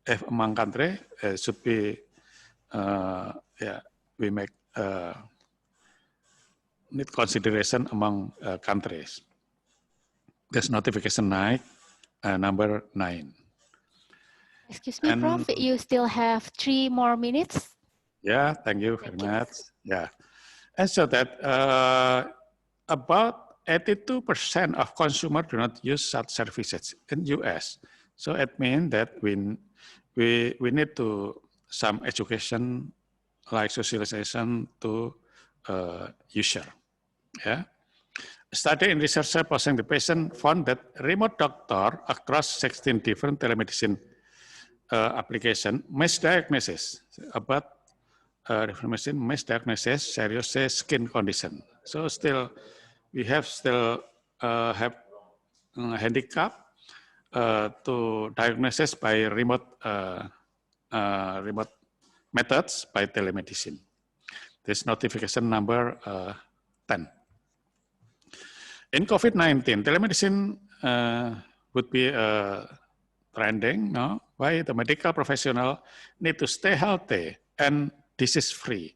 if among country, should be, we make need consideration among countries. This notification number 9. Excuse me, Prof, you still have 3 more minutes. Yeah, thank you very much. Yeah, and so that about 82% of consumers do not use such services in US. So it means that we need to some education like socialization to user. Yeah. A study in researcher posing the patient found that remote doctor across 16 different telemedicine application misdiagnosis about misdiagnosis serious skin condition. So still we have handicap to diagnosis by remote methods by telemedicine. This notification number 10. In COVID-19, telemedicine would be trending. No? Why the medical professional need to stay healthy and disease-free.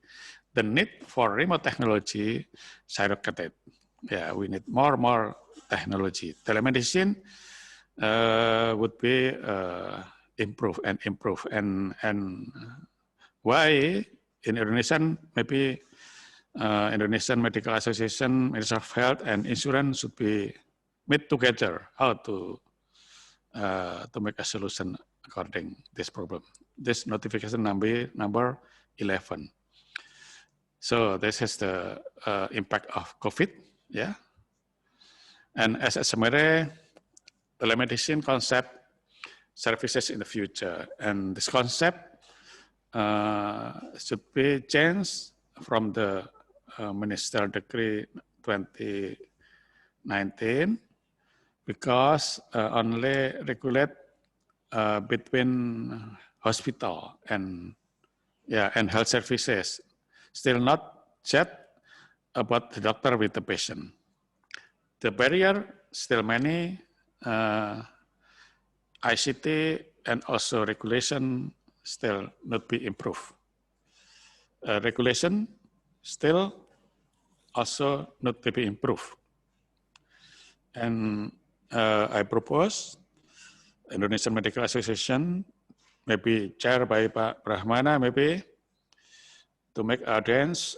The need for remote technology skyrocketed. Yeah, we need more technology. Telemedicine would be improve. And why in Indonesian, maybe Indonesian Medical Association, Ministry of Health and Insurance should be meet together how to make a solution according this problem. This notification number 11. So this is the impact of COVID, yeah. And as a summary, telemedicine concept services in the future, and this concept should be changed from the Ministerial Decree 2019 because only regulate between hospital and health services, still not yet about the doctor with the patient. The barrier still many, ICT and also regulation still not be improved. Regulation still also need to be improved. And I propose Indonesian Medical Association, maybe chaired by Pak Brahmana, maybe, to make audience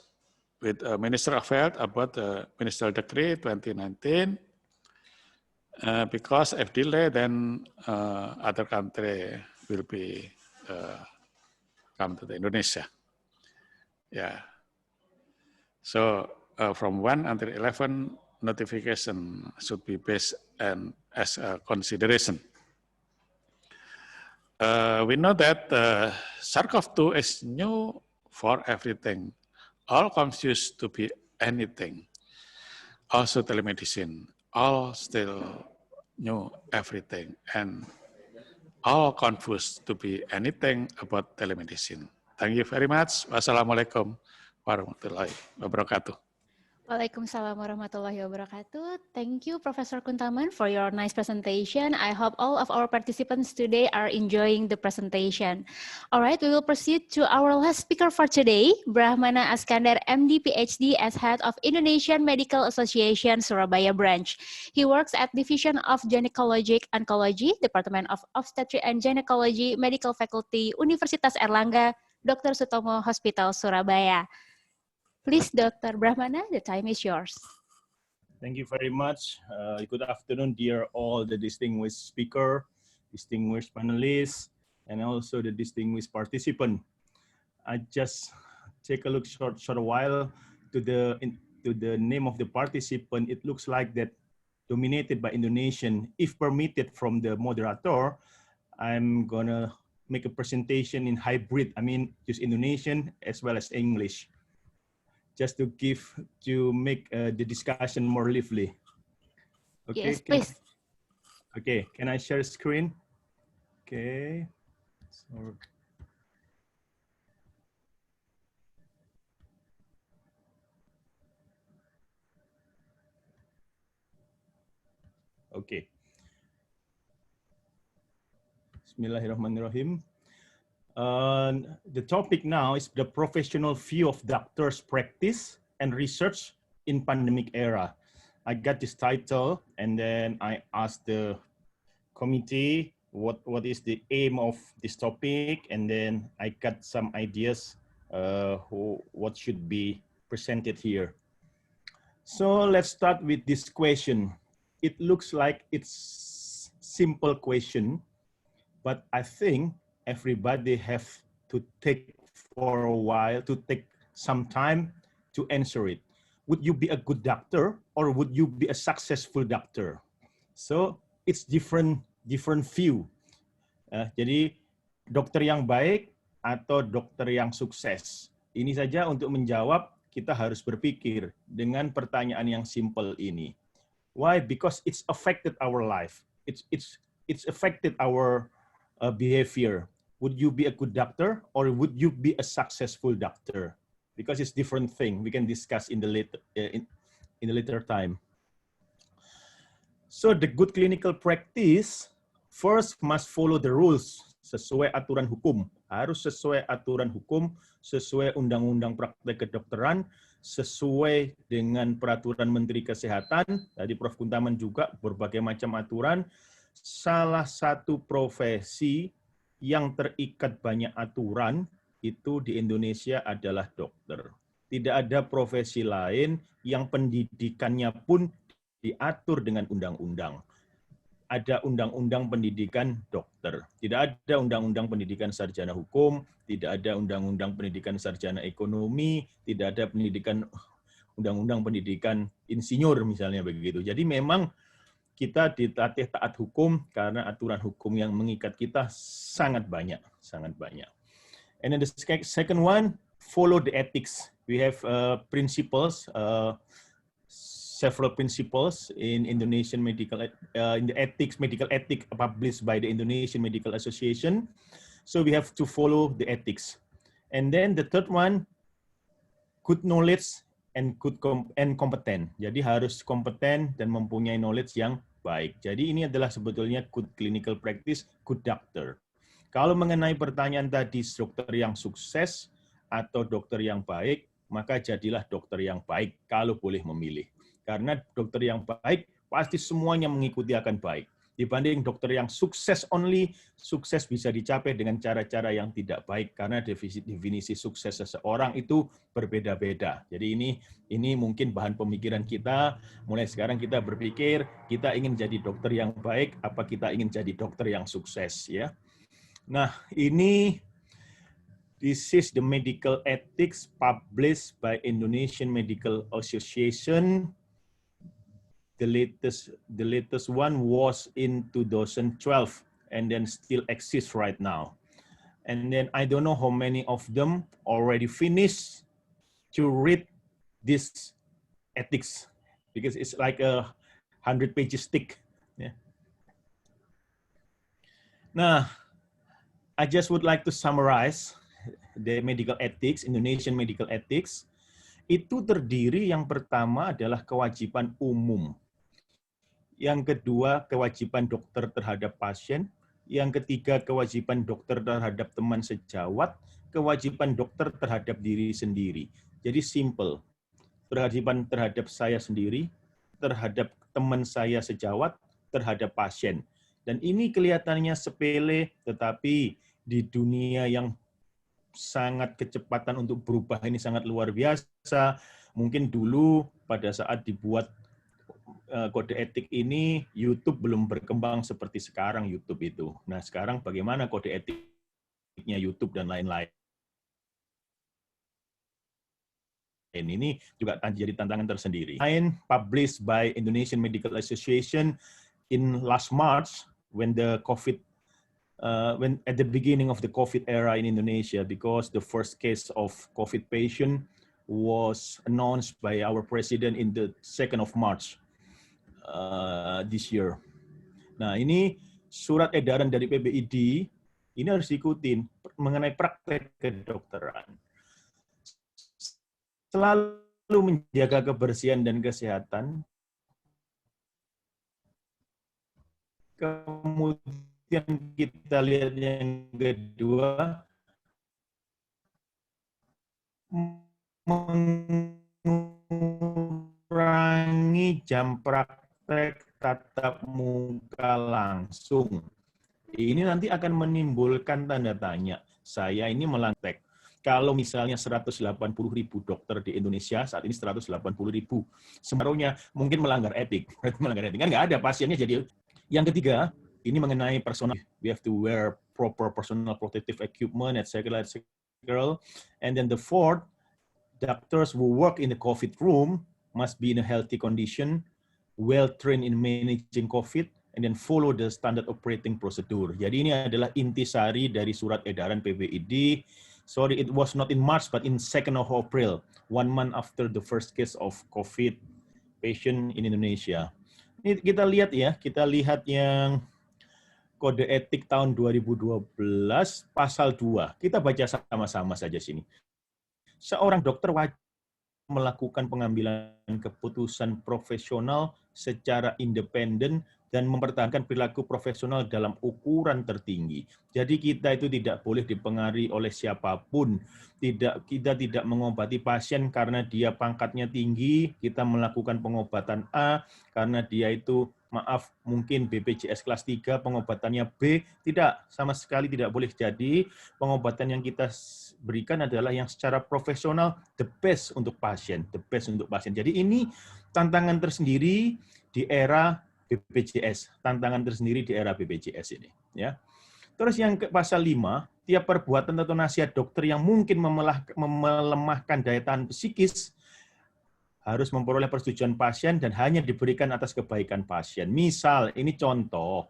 with Minister of Health about the Ministerial Decree 2019. Because if delay, then other country will be come to the Indonesia. Yeah. So from 1 until 11, notification should be based and as a consideration. We know that SARS-CoV-2 is new for everything. All confused to be anything. Also telemedicine, all still new everything. And all confused to be anything about telemedicine. Thank you very much. Wassalamualaikum warahmatullahi wabarakatuh. Waalaikumsalam warahmatullahi wabarakatuh. Thank you, Professor Kuntaman, for your nice presentation. I hope all of our participants today are enjoying the presentation. All right, we will proceed to our last speaker for today, Brahmana Askandar, MD, PhD, as Head of Indonesian Medical Association, Surabaya Branch. He works at Division of Gynecologic Oncology, Department of Obstetrics and Gynecology, Medical Faculty, Universitas Airlangga, Dr. Sutomo Hospital, Surabaya. Please, Dr. Brahmana, the time is yours. Thank you very much. Good afternoon, dear all the distinguished speaker, distinguished panelists, and also the distinguished participant. I just take a look short while to the name of the participant. It looks like that dominated by Indonesian. If permitted from the moderator, I'm gonna make a presentation in hybrid. I mean, just Indonesian as well as English, just to make the discussion more lively. Okay. Yes, please. Okay, can I share screen? Okay. So, okay. Bismillahirrahmanirrahim. The topic now is the professional view of doctors' practice and research in pandemic era. I got this title and then I asked the committee what is the aim of this topic, and then I got some ideas what should be presented here. So let's start with this question. It looks like it's simple question, but I think everybody have to take for a while, to take some time to answer it. Would you be a good doctor or would you be a successful doctor? So it's different view. Jadi dokter yang baik atau dokter yang sukses. Ini saja untuk menjawab kita harus berpikir dengan pertanyaan yang simple ini. Why? Because it's affected our life. It's affected our behavior. Would you be a good doctor or would you be a successful doctor? Because it's different thing. We can discuss in the later time. So the good clinical practice first must follow the rules sesuai aturan hukum. Harus sesuai aturan hukum, sesuai undang-undang praktek kedokteran, sesuai dengan peraturan Menteri Kesehatan. Tadi Prof. Kuntaman juga berbagai macam aturan. Salah satu profesi yang terikat banyak aturan itu di Indonesia adalah dokter. Tidak ada profesi lain yang pendidikannya pun diatur dengan undang-undang. Ada undang-undang pendidikan dokter. Tidak ada undang-undang pendidikan sarjana hukum, tidak ada undang-undang pendidikan sarjana ekonomi, tidak ada undang-undang pendidikan insinyur misalnya begitu. Jadi memang kita dilatih taat hukum karena aturan hukum yang mengikat kita sangat banyak, sangat banyak. And then the second one, follow the ethics. We have principles, several principles in Indonesian medical, in the ethics, medical ethics published by the Indonesian Medical Association. So we have to follow the ethics. And then the third one, good knowledge and competent. Jadi harus kompeten dan mempunyai knowledge yang baik. Jadi ini adalah sebetulnya good clinical practice, good doctor. Kalau mengenai pertanyaan tadi dokter yang sukses atau dokter yang baik, maka jadilah dokter yang baik kalau boleh memilih. Karena dokter yang baik pasti semuanya mengikuti akan baik. Dibanding dokter yang sukses only, sukses bisa dicapai dengan cara-cara yang tidak baik karena definisi sukses seseorang itu berbeda-beda. Jadi ini mungkin bahan pemikiran kita. Mulai sekarang kita berpikir kita ingin jadi dokter yang baik, apa kita ingin jadi dokter yang sukses ya. Nah, this is the medical ethics published by Indonesian Medical Association. The latest one was in 2012 and then still exists right now. And then I don't know how many of them already finished to read this ethics because it's like a 100-page stick. Yeah. Nah, I just would like to summarize the medical ethics, Indonesian medical ethics. Itu terdiri yang pertama adalah kewajiban umum. Yang kedua, kewajiban dokter terhadap pasien. Yang ketiga, kewajiban dokter terhadap teman sejawat. Kewajiban dokter terhadap diri sendiri. Jadi simple. Kewajiban terhadap saya sendiri, terhadap teman saya sejawat, terhadap pasien. Dan ini kelihatannya sepele, tetapi di dunia yang sangat kecepatan untuk berubah ini sangat luar biasa. Mungkin dulu pada saat dibuat kode etik ini, YouTube belum berkembang seperti sekarang YouTube itu. Nah, sekarang bagaimana kode etiknya YouTube dan lain-lain. Ini juga jadi tantangan tersendiri. Published by Indonesian Medical Association in last March when the when at the beginning of the COVID era in Indonesia, because the first case of COVID patient was announced by our president in the 2nd of March. This year. Nah, ini surat edaran dari PBID, ini harus diikutin mengenai praktek kedokteran. Selalu menjaga kebersihan dan kesehatan. Kemudian kita lihat yang kedua, mengurangi jam praktek tatap muka langsung. Ini nanti akan menimbulkan tanda tanya. Saya ini melanggar. Kalau misalnya 180.000 dokter di Indonesia, saat ini 180.000. Separuhnya mungkin melanggar etik. Melanggar etik. Kan nggak ada pasiennya jadi. Yang ketiga, ini mengenai personal. We have to wear proper personal protective equipment, etc. And then the fourth, doctors who work in the COVID room must be in a healthy condition, well-trained in managing COVID, and then follow the standard operating procedure. Jadi ini adalah intisari dari surat edaran PBID. Sorry, it was not in March, but in 2nd of April, 1 month after the first case of COVID patient in Indonesia. Ini kita lihat ya, kita lihat yang kode etik tahun 2012, pasal 2. Kita baca sama-sama saja sini. Seorang dokter wajib melakukan pengambilan keputusan profesional secara independen dan mempertahankan perilaku profesional dalam ukuran tertinggi. Jadi kita itu tidak boleh dipengaruhi oleh siapapun. Kita tidak mengobati pasien karena dia pangkatnya tinggi, kita melakukan pengobatan A karena dia itu mungkin BPJS kelas 3, pengobatannya B, tidak, sama sekali tidak boleh. Jadi pengobatan yang kita berikan adalah yang secara profesional, the best untuk pasien, the best untuk pasien. Jadi ini tantangan tersendiri di era BPJS, tantangan tersendiri di era BPJS ini. Ya. Terus yang ke pasal 5, tiap perbuatan atau nasihat dokter yang mungkin melemahkan daya tahan psikis harus memperoleh persetujuan pasien dan hanya diberikan atas kebaikan pasien. Misal, ini contoh,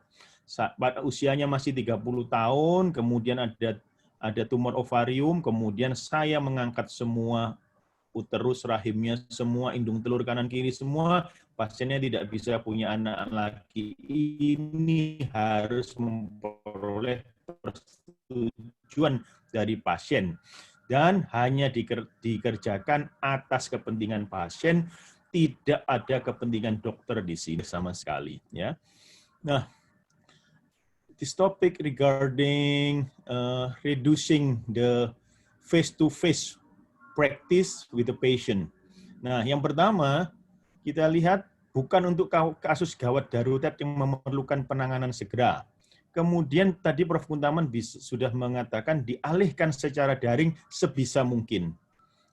usianya masih 30 tahun, kemudian ada tumor ovarium, kemudian saya mengangkat semua uterus, rahimnya, semua indung telur kanan kiri, semua, pasiennya tidak bisa punya anak lagi. Ini harus memperoleh persetujuan dari pasien. Dan hanya dikerjakan atas kepentingan pasien, tidak ada kepentingan dokter di sini sama sekali. Ya. Nah, this topic regarding reducing the face-to-face practice with the patient. Nah, yang pertama, kita lihat bukan untuk kasus gawat darurat yang memerlukan penanganan segera. Kemudian tadi Prof. Kuntaman sudah mengatakan dialihkan secara daring sebisa mungkin.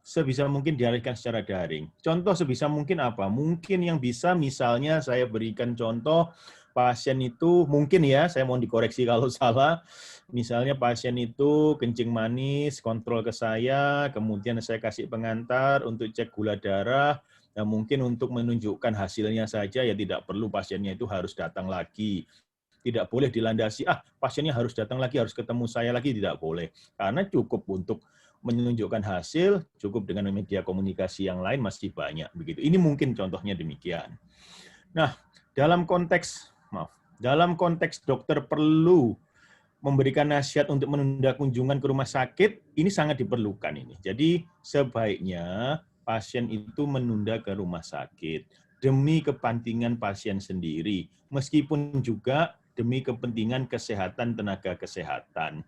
Sebisa mungkin dialihkan secara daring. Contoh sebisa mungkin apa? Mungkin yang bisa misalnya saya berikan contoh, pasien itu mungkin ya, saya mohon dikoreksi kalau salah, misalnya pasien itu kencing manis, kontrol ke saya, kemudian saya kasih pengantar untuk cek gula darah, dan mungkin untuk menunjukkan hasilnya saja ya tidak perlu pasiennya itu harus datang lagi. Tidak boleh dilandasi, pasiennya harus datang lagi, harus ketemu saya lagi, tidak boleh. Karena cukup untuk menunjukkan hasil, cukup dengan media komunikasi yang lain masih banyak. Begitu. Ini mungkin contohnya demikian. Nah, dalam konteks dokter perlu memberikan nasihat untuk menunda kunjungan ke rumah sakit, ini sangat diperlukan ini. Jadi sebaiknya pasien itu menunda ke rumah sakit demi kepentingan pasien sendiri, meskipun juga demi kepentingan kesehatan tenaga kesehatan.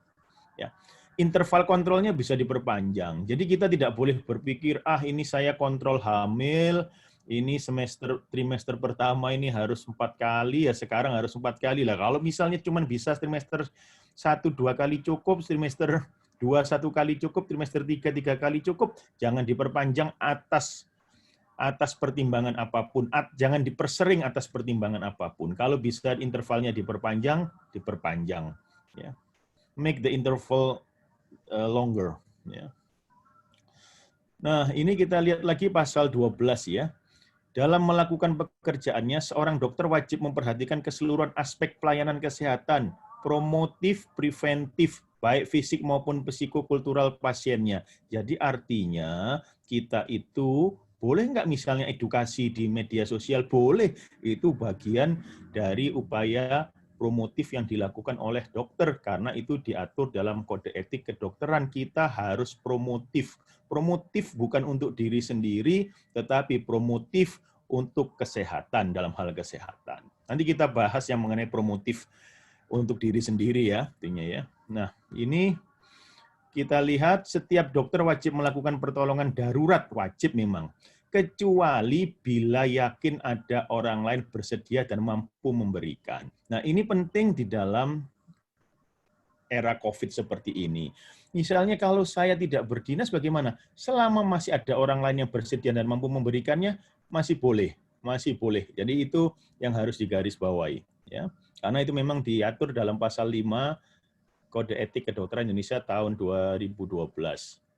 Ya. Interval kontrolnya bisa diperpanjang. Jadi kita tidak boleh berpikir, ini saya kontrol hamil, ini trimester pertama ini harus 4 kali, ya sekarang harus 4 kali lah. Kalau misalnya cuma bisa trimester 1 2 kali cukup, trimester 2 1 kali cukup, trimester 3 3 kali cukup, jangan diperpanjang atas pertimbangan apapun, jangan dipersering atas pertimbangan apapun. Kalau bisa intervalnya diperpanjang. Ya. Make the interval longer. Ya. Nah, ini kita lihat lagi pasal 12 ya. Dalam melakukan pekerjaannya, seorang dokter wajib memperhatikan keseluruhan aspek pelayanan kesehatan, promotif, preventif, baik fisik maupun psikokultural pasiennya. Jadi artinya kita itu boleh nggak misalnya edukasi di media sosial? Boleh. Itu bagian dari upaya promotif yang dilakukan oleh dokter, karena itu diatur dalam kode etik kedokteran. Kita harus promotif. Promotif bukan untuk diri sendiri, tetapi promotif untuk kesehatan, dalam hal kesehatan. Nanti kita bahas yang mengenai promotif untuk diri sendiri ya, artinya ya. Nah, ini kita lihat setiap dokter wajib melakukan pertolongan darurat, wajib memang. Kecuali bila yakin ada orang lain bersedia dan mampu memberikan. Nah, ini penting di dalam era COVID seperti ini. Misalnya kalau saya tidak berdinas bagaimana? Selama masih ada orang lain yang bersedia dan mampu memberikannya, masih boleh. Jadi itu yang harus digarisbawahi. Ya. Karena itu memang diatur dalam pasal 5 Kode Etik Kedokteran Indonesia tahun 2012.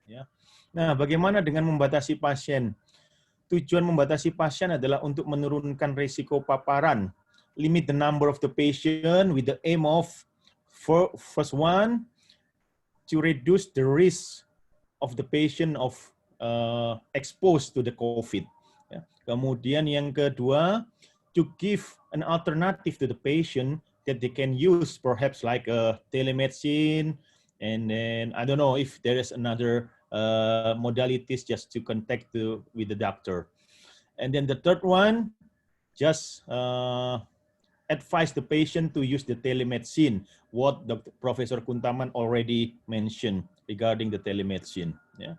Ya. Nah, bagaimana dengan membatasi pasien? Tujuan membatasi pasien adalah untuk menurunkan risiko paparan. Limit the number of the patient with the aim of, first one, to reduce the risk of the patient of exposed to the COVID. Ya. Kemudian yang kedua, to give an alternative to the patient that they can use, perhaps like telemedicine, and then I don't know if there is another modalities just to contact with the doctor. And then the third one, just advise the patient to use the telemedicine, what Professor Kuntaman already mentioned regarding the telemedicine. Ya.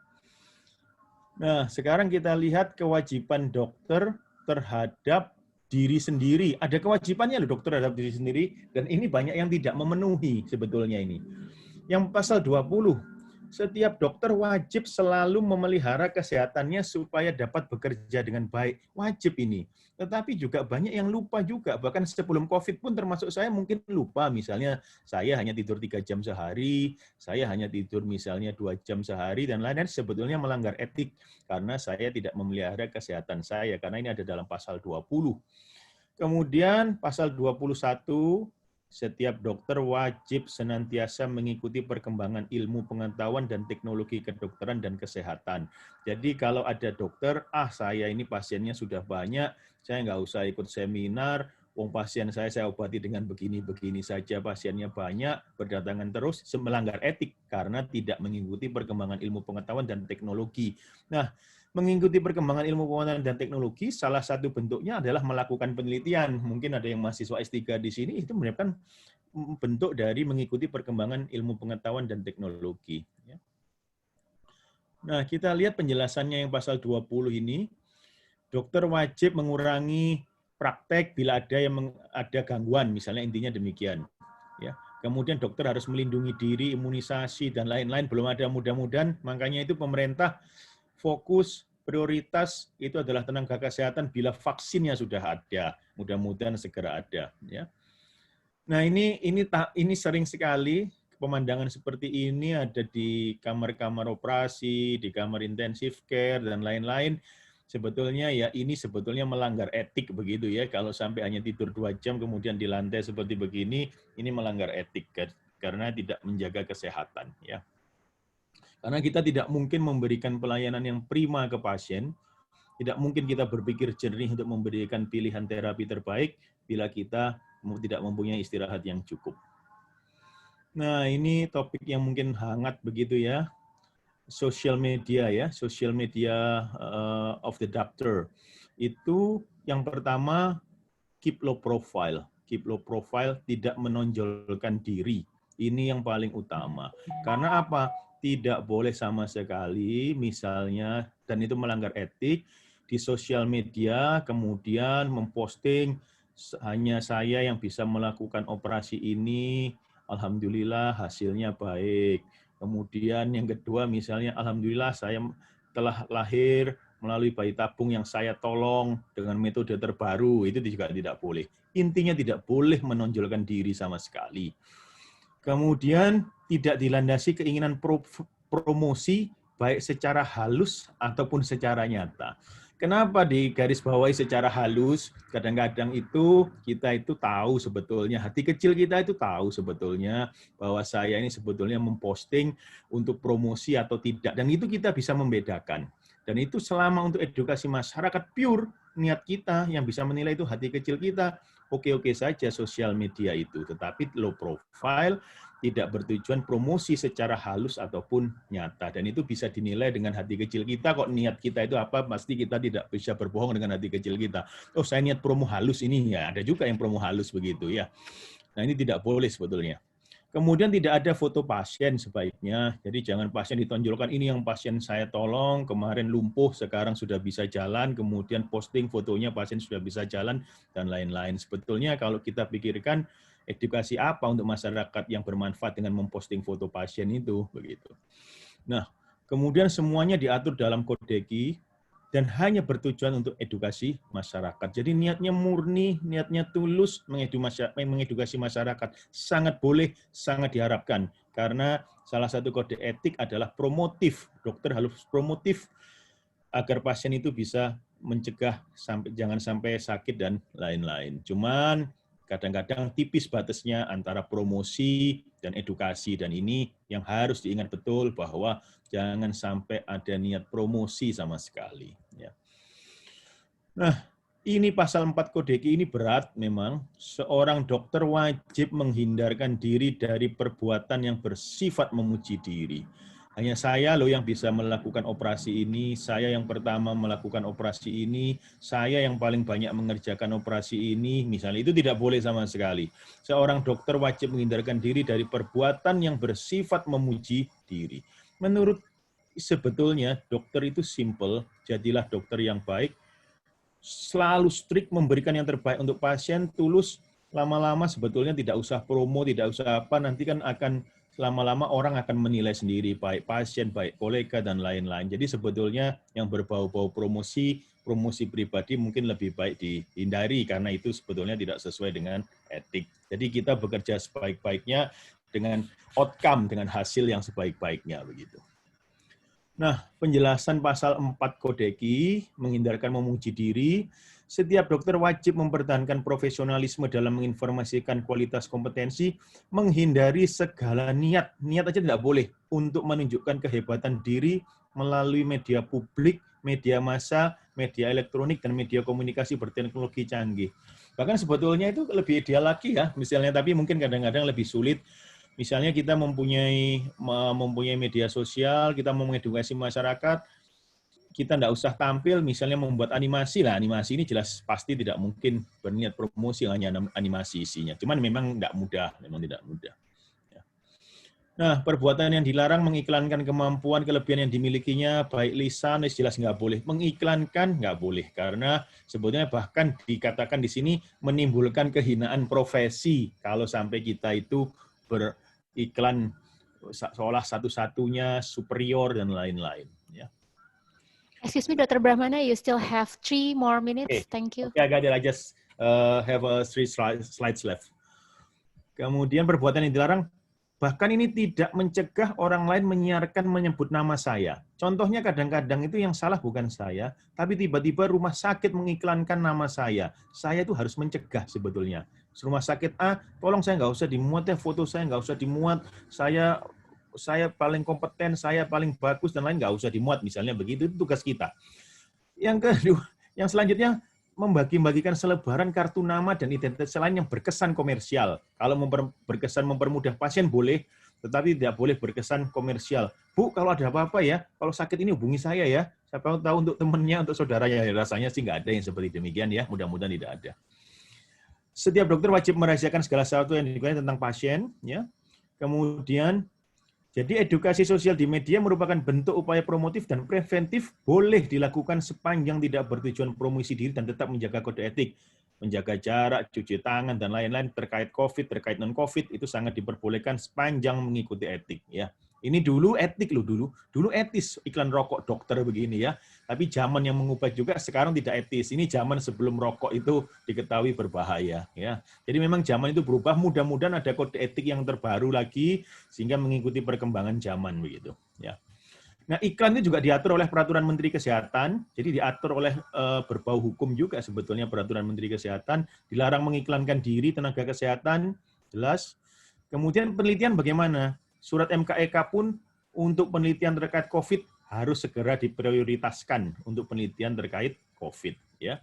Nah, sekarang kita lihat kewajiban dokter terhadap diri sendiri. Ada kewajibannya loh dokter terhadap diri sendiri, dan ini banyak yang tidak memenuhi sebetulnya ini. Yang pasal 20, setiap dokter wajib selalu memelihara kesehatannya supaya dapat bekerja dengan baik. Wajib ini. Tetapi juga banyak yang lupa juga. Bahkan sebelum COVID pun termasuk saya mungkin lupa. Misalnya saya hanya tidur 3 jam sehari, saya hanya tidur misalnya 2 jam sehari, dan lain-lain sebetulnya melanggar etik. Karena saya tidak memelihara kesehatan saya. Karena ini ada dalam pasal 20. Kemudian pasal 21, setiap dokter wajib senantiasa mengikuti perkembangan ilmu pengetahuan dan teknologi kedokteran dan kesehatan. Jadi kalau ada dokter, saya ini pasiennya sudah banyak, saya nggak usah ikut seminar, wong pasien saya obati dengan begini-begini saja, pasiennya banyak, berdatangan terus, melanggar etik karena tidak mengikuti perkembangan ilmu pengetahuan dan teknologi. Nah, mengikuti perkembangan ilmu pengetahuan dan teknologi, salah satu bentuknya adalah melakukan penelitian. Mungkin ada yang mahasiswa S3 di sini, itu merupakan bentuk dari mengikuti perkembangan ilmu pengetahuan dan teknologi. Nah, kita lihat penjelasannya yang pasal 20 ini. Dokter wajib mengurangi praktek bila ada gangguan, misalnya intinya demikian. Ya. Kemudian dokter harus melindungi diri, imunisasi, dan lain-lain. Belum ada mudah-mudahan, makanya itu pemerintah fokus, prioritas itu adalah tenaga kesehatan bila vaksinnya sudah ada. Mudah-mudahan segera ada. Ya. Nah ini sering sekali pemandangan seperti ini ada di kamar-kamar operasi, di kamar intensive care, dan lain-lain. Sebetulnya ya ini sebetulnya melanggar etik begitu ya. Kalau sampai hanya tidur 2 jam kemudian di lantai seperti begini, ini melanggar etik karena tidak menjaga kesehatan ya. Karena kita tidak mungkin memberikan pelayanan yang prima ke pasien, tidak mungkin kita berpikir jernih untuk memberikan pilihan terapi terbaik bila kita tidak mempunyai istirahat yang cukup. Nah, ini topik yang mungkin hangat begitu ya. Social media ya, social media of the doctor. Itu yang pertama, keep low profile. Keep low profile, tidak menonjolkan diri. Ini yang paling utama. Karena apa? Tidak boleh sama sekali, misalnya, dan itu melanggar etik, di sosial media kemudian memposting hanya saya yang bisa melakukan operasi ini, alhamdulillah hasilnya baik. Kemudian yang kedua misalnya alhamdulillah saya telah lahir melalui bayi tabung yang saya tolong dengan metode terbaru, itu juga tidak boleh. Intinya tidak boleh menonjolkan diri sama sekali. Kemudian tidak dilandasi keinginan promosi baik secara halus ataupun secara nyata. Kenapa digarisbawahi secara halus? Kadang-kadang itu kita itu tahu sebetulnya, hati kecil kita itu tahu sebetulnya bahwa saya ini sebetulnya memposting untuk promosi atau tidak. Dan itu kita bisa membedakan. Dan itu selama untuk edukasi masyarakat pure, niat kita yang bisa menilai itu hati kecil kita, oke-oke saja sosial media itu. Tetapi low profile, tidak bertujuan promosi secara halus ataupun nyata. Dan itu bisa dinilai dengan hati kecil kita, kok niat kita itu apa, pasti kita tidak bisa berbohong dengan hati kecil kita. Oh, saya niat promo halus ini, ya ada juga yang promo halus begitu ya. Nah ini tidak boleh sebetulnya. Kemudian tidak ada foto pasien sebaiknya, jadi jangan pasien ditonjolkan, ini yang pasien saya tolong, kemarin lumpuh, sekarang sudah bisa jalan, kemudian posting fotonya pasien sudah bisa jalan, dan lain-lain. Sebetulnya kalau kita pikirkan, edukasi apa untuk masyarakat yang bermanfaat dengan memposting foto pasien itu, begitu. Nah, kemudian semuanya diatur dalam kodeki, dan hanya bertujuan untuk edukasi masyarakat. Jadi niatnya murni, niatnya tulus mengedukasi masyarakat. Sangat boleh, sangat diharapkan. Karena salah satu kode etik adalah promotif. Dokter harus promotif agar pasien itu bisa mencegah jangan sampai sakit dan lain-lain. Cuman kadang-kadang tipis batasnya antara promosi dan edukasi, dan ini yang harus diingat betul bahwa jangan sampai ada niat promosi sama sekali. Ya. Nah, ini pasal 4 Kodeki ini berat memang. Seorang dokter wajib menghindarkan diri dari perbuatan yang bersifat memuji diri. Hanya saya loh yang bisa melakukan operasi ini, saya yang pertama melakukan operasi ini, saya yang paling banyak mengerjakan operasi ini, misalnya itu tidak boleh sama sekali. Seorang dokter wajib menghindarkan diri dari perbuatan yang bersifat memuji diri. Menurut sebetulnya dokter itu simple, jadilah dokter yang baik, selalu strict memberikan yang terbaik untuk pasien, tulus, lama-lama sebetulnya tidak usah promo, tidak usah apa, nanti kan akan lama-lama orang akan menilai sendiri, baik pasien, baik kolega, dan lain-lain. Jadi sebetulnya yang berbau-bau promosi pribadi mungkin lebih baik dihindari, karena itu sebetulnya tidak sesuai dengan etik. Jadi kita bekerja sebaik-baiknya dengan outcome, dengan hasil yang sebaik-baiknya, begitu. Nah, penjelasan pasal 4 Kodeki, menghindarkan memuji diri. Setiap dokter wajib mempertahankan profesionalisme dalam menginformasikan kualitas kompetensi, menghindari segala niat aja tidak boleh, untuk menunjukkan kehebatan diri melalui media publik, media massa, media elektronik, dan media komunikasi berteknologi canggih. Bahkan sebetulnya itu lebih ideal lagi ya, misalnya, tapi mungkin kadang-kadang lebih sulit. Misalnya kita mempunyai media sosial, kita mau mengedukasi masyarakat, kita tidak usah tampil, misalnya membuat animasi lah. Animasi ini jelas pasti tidak mungkin berniat promosi hanya animasi isinya. Cuman memang tidak mudah, memang tidak mudah. Nah, perbuatan yang dilarang mengiklankan kemampuan, kelebihan yang dimilikinya, baik lisan, jelas nggak boleh. Mengiklankan nggak boleh, karena sebetulnya bahkan dikatakan di sini menimbulkan kehinaan profesi kalau sampai kita itu beriklan seolah satu-satunya superior dan lain-lain. Ya. Excuse me, Dr. Brahmana, you still have 3 more minutes. Thank you. Okay, I just have 3 slides left. Kemudian perbuatan yang dilarang, bahkan ini tidak mencegah orang lain menyiarkan menyebut nama saya. Contohnya kadang-kadang itu yang salah bukan saya, tapi tiba-tiba rumah sakit mengiklankan nama saya. Saya itu harus mencegah sebetulnya. Rumah sakit A, tolong saya nggak usah dimuat ya, foto saya nggak usah dimuat, saya paling kompeten, saya paling bagus, dan lain nggak usah dimuat, misalnya begitu, itu tugas kita. Yang kedua, yang selanjutnya, membagi-bagikan selebaran kartu nama dan identitas lain yang berkesan komersial. Kalau berkesan mempermudah pasien boleh, tetapi tidak boleh berkesan komersial. Bu, kalau ada apa-apa ya, kalau sakit ini hubungi saya ya. Siapa tahu untuk temannya, untuk saudaranya. Rasanya sih nggak ada yang seperti demikian ya. Mudah-mudahan tidak ada. Setiap dokter wajib merahasiakan segala sesuatu yang diketahui tentang pasien. Ya. Kemudian, jadi edukasi sosial di media merupakan bentuk upaya promotif dan preventif, boleh dilakukan sepanjang tidak bertujuan promosi diri dan tetap menjaga kode etik, menjaga jarak, cuci tangan, dan lain-lain terkait COVID, terkait non-COVID, itu sangat diperbolehkan sepanjang mengikuti etik. Ya. Ini dulu etik loh, dulu etis iklan rokok dokter begini ya, tapi zaman yang mengubah juga sekarang tidak etis. Ini zaman sebelum rokok itu diketahui berbahaya. Ya. Jadi memang zaman itu berubah, mudah-mudahan ada kode etik yang terbaru lagi sehingga mengikuti perkembangan zaman begitu. Ya. Nah, iklan itu juga diatur oleh Peraturan Menteri Kesehatan, jadi diatur oleh berbau hukum juga sebetulnya Peraturan Menteri Kesehatan, dilarang mengiklankan diri tenaga kesehatan, jelas. Kemudian penelitian bagaimana? Surat MKEK pun untuk penelitian terkait COVID harus segera diprioritaskan untuk penelitian terkait COVID. Ya.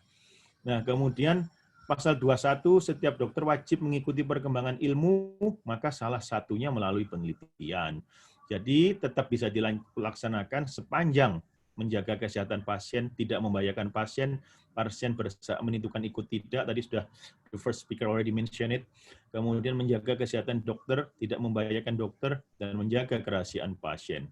Nah, kemudian pasal 21, setiap dokter wajib mengikuti perkembangan ilmu, maka salah satunya melalui penelitian. Jadi tetap bisa dilaksanakan sepanjang menjaga kesehatan pasien, tidak membahayakan pasien, pasien berhak menentukan ikut tidak, tadi sudah the first speaker already mentioned it, kemudian menjaga kesehatan dokter, tidak membahayakan dokter, dan menjaga kerahasiaan pasien.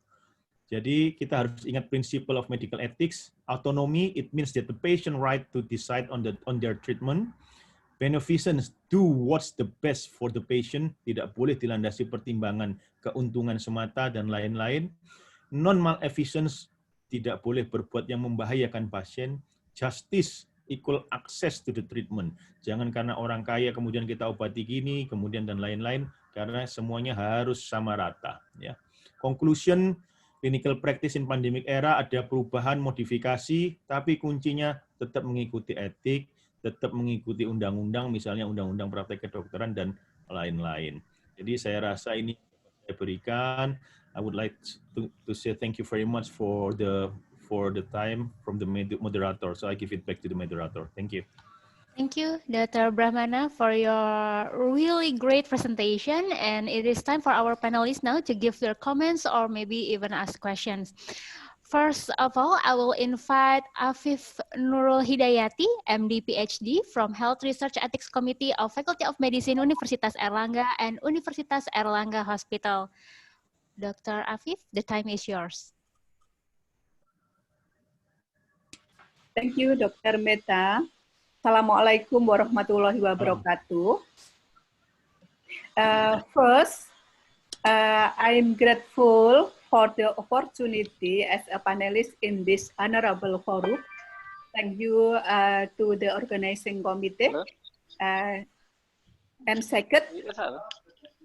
Jadi kita harus ingat principle of medical ethics, autonomy, it means that the patient right to decide on their treatment, beneficence, do what's the best for the patient, tidak boleh dilandasi pertimbangan keuntungan semata, dan lain-lain, non-maleficence, tidak boleh berbuat yang membahayakan pasien, justice, equal access to the treatment. Jangan karena orang kaya kemudian kita obati gini, kemudian dan lain-lain, karena semuanya harus sama rata. Ya. Conclusion, clinical practice in pandemic era ada perubahan, modifikasi, tapi kuncinya tetap mengikuti etik, tetap mengikuti undang-undang, misalnya undang-undang praktek kedokteran dan lain-lain. Jadi saya rasa ini saya berikan. I would like to say thank you very much for the time from the moderator. So I give it back to the moderator. Thank you. Thank you, Dr. Brahmana, for your really great presentation. And it is time for our panelists now to give their comments or maybe even ask questions. First of all, I will invite Afif Nurul Hidayati, MD PhD from Health Research Ethics Committee of Faculty of Medicine Universitas Airlangga and Universitas Airlangga Hospital. Dr. Afif, the time is yours. Thank you, Dr. Meta. Assalamualaikum warahmatullahi wabarakatuh. First, I'm grateful for the opportunity as a panelist in this honorable forum. Thank you to the organizing committee. And second,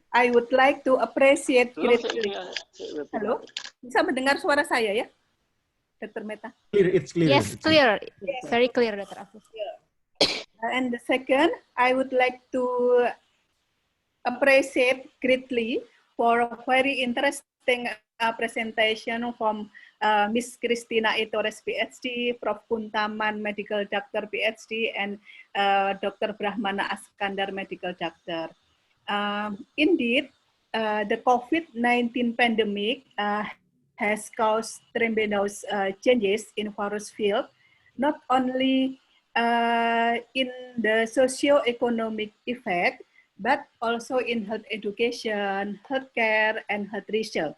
I would like to appreciate greatly. Halo, bisa mendengar suara saya ya, Dr. Meta? Clear, it's clear. Yes, clear. Yes. Very clear, Dr. Afif. And the second, I would like to appreciate greatly for a very interesting presentation from Miss Christina Torres, PhD, Prof. Kuntaman, Medical Doctor, PhD, and Dr. Brahmana Askandar, Medical Doctor. Indeed, the COVID-19 pandemic has caused tremendous changes in virus field, not only in the socio-economic effect, but also in health education, healthcare, and health research.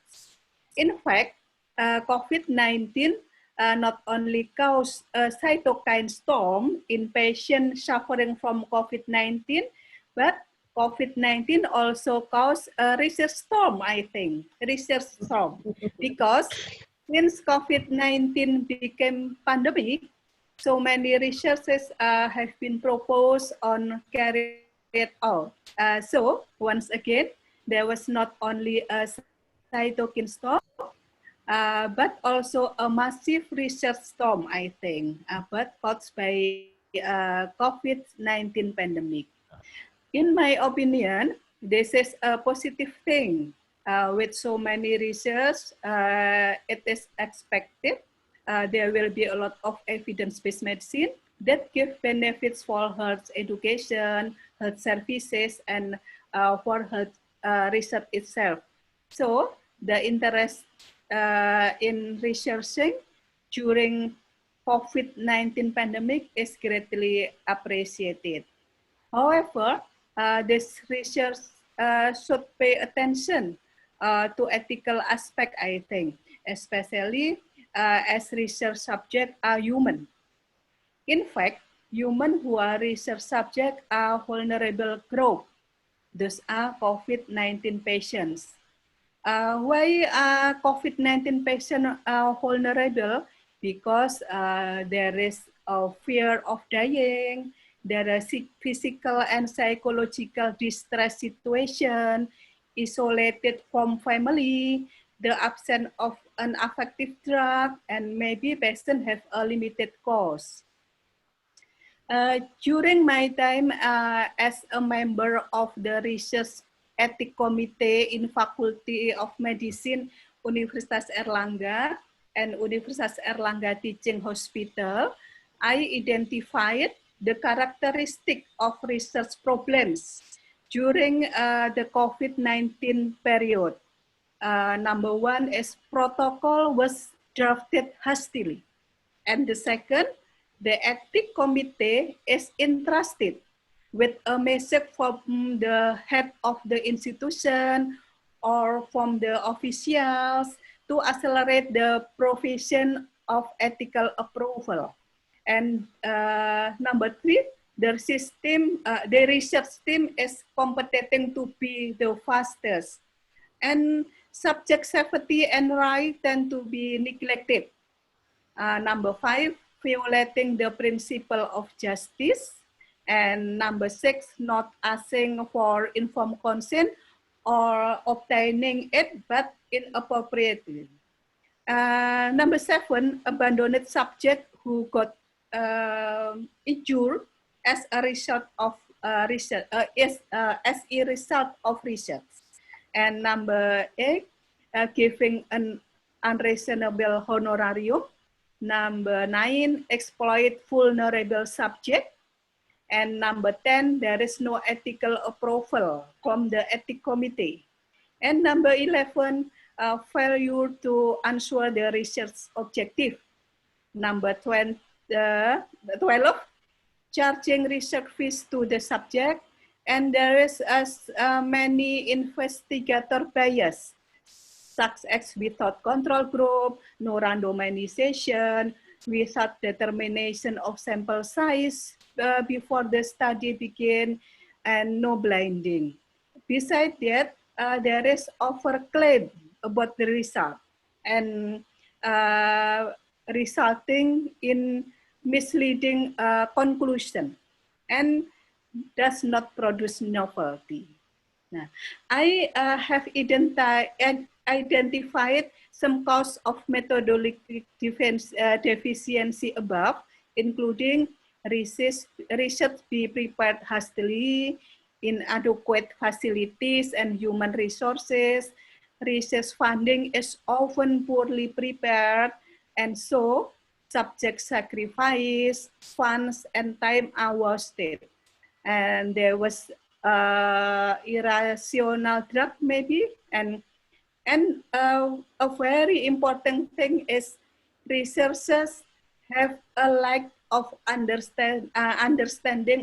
In fact, COVID-19 not only caused a cytokine storm in patients suffering from COVID-19, but COVID-19 also caused a research storm, I think, research storm, because since COVID-19 became pandemic, so many researches have been proposed on carried out. So once again, there was not only a cytokine storm, but also a massive research storm, I think, but caused by COVID-19 pandemic. In my opinion, this is a positive thing. With so many research, it is expected there will be a lot of evidence-based medicine that give benefits for health education, health services, and for health research itself. So the interest in researching during COVID-19 pandemic is greatly appreciated. However, this research should pay attention to ethical aspect, I think, especially as research subjects are human. In fact, humans who are research subjects are vulnerable group. Those are COVID-19 patients. Why are COVID-19 patients vulnerable? Because there is a fear of dying, there is physical and psychological distress situation, isolated from family, the absence of an effective drug, and maybe patients have a limited cost. During my time as a member of the Research Ethics Committee in Faculty of Medicine, Universitas Airlangga, and Universitas Airlangga Teaching Hospital, I identified the characteristic of research problems during the COVID-19 period. Number one is protocol was drafted hastily. And the second, the ethics committee is entrusted with a message from the head of the institution or from the officials to accelerate the provision of ethical approval. And number three, the research team is competent to be the fastest. And subject safety and right tend to be neglected. Number five, violating the principle of justice. And number six, not asking for informed consent or obtaining it, but inappropriately. Number seven, abandoned subject who got injured as a result of research. And number eight, giving an unreasonable honorarium. Number nine, exploit vulnerable subject. And number 10, there is no ethical approval from the ethics committee. And number 11, failure to ensure the research objective. Number 12, charging research fees to the subject. And there is many investigator bias, such as without control group, no randomization, without determination of sample size before the study begin, and no blinding. Besides that, there is overclaim about the result and resulting in misleading conclusion and does not produce novelty. Now, I have identified some cause of methodological deficiency above, including research be prepared hastily, inadequate facilities and human resources, research funding is often poorly prepared, and so subject sacrifice, funds, and time are wasted. And there was irrational drug maybe, and a very important thing is researchers have a lack of understanding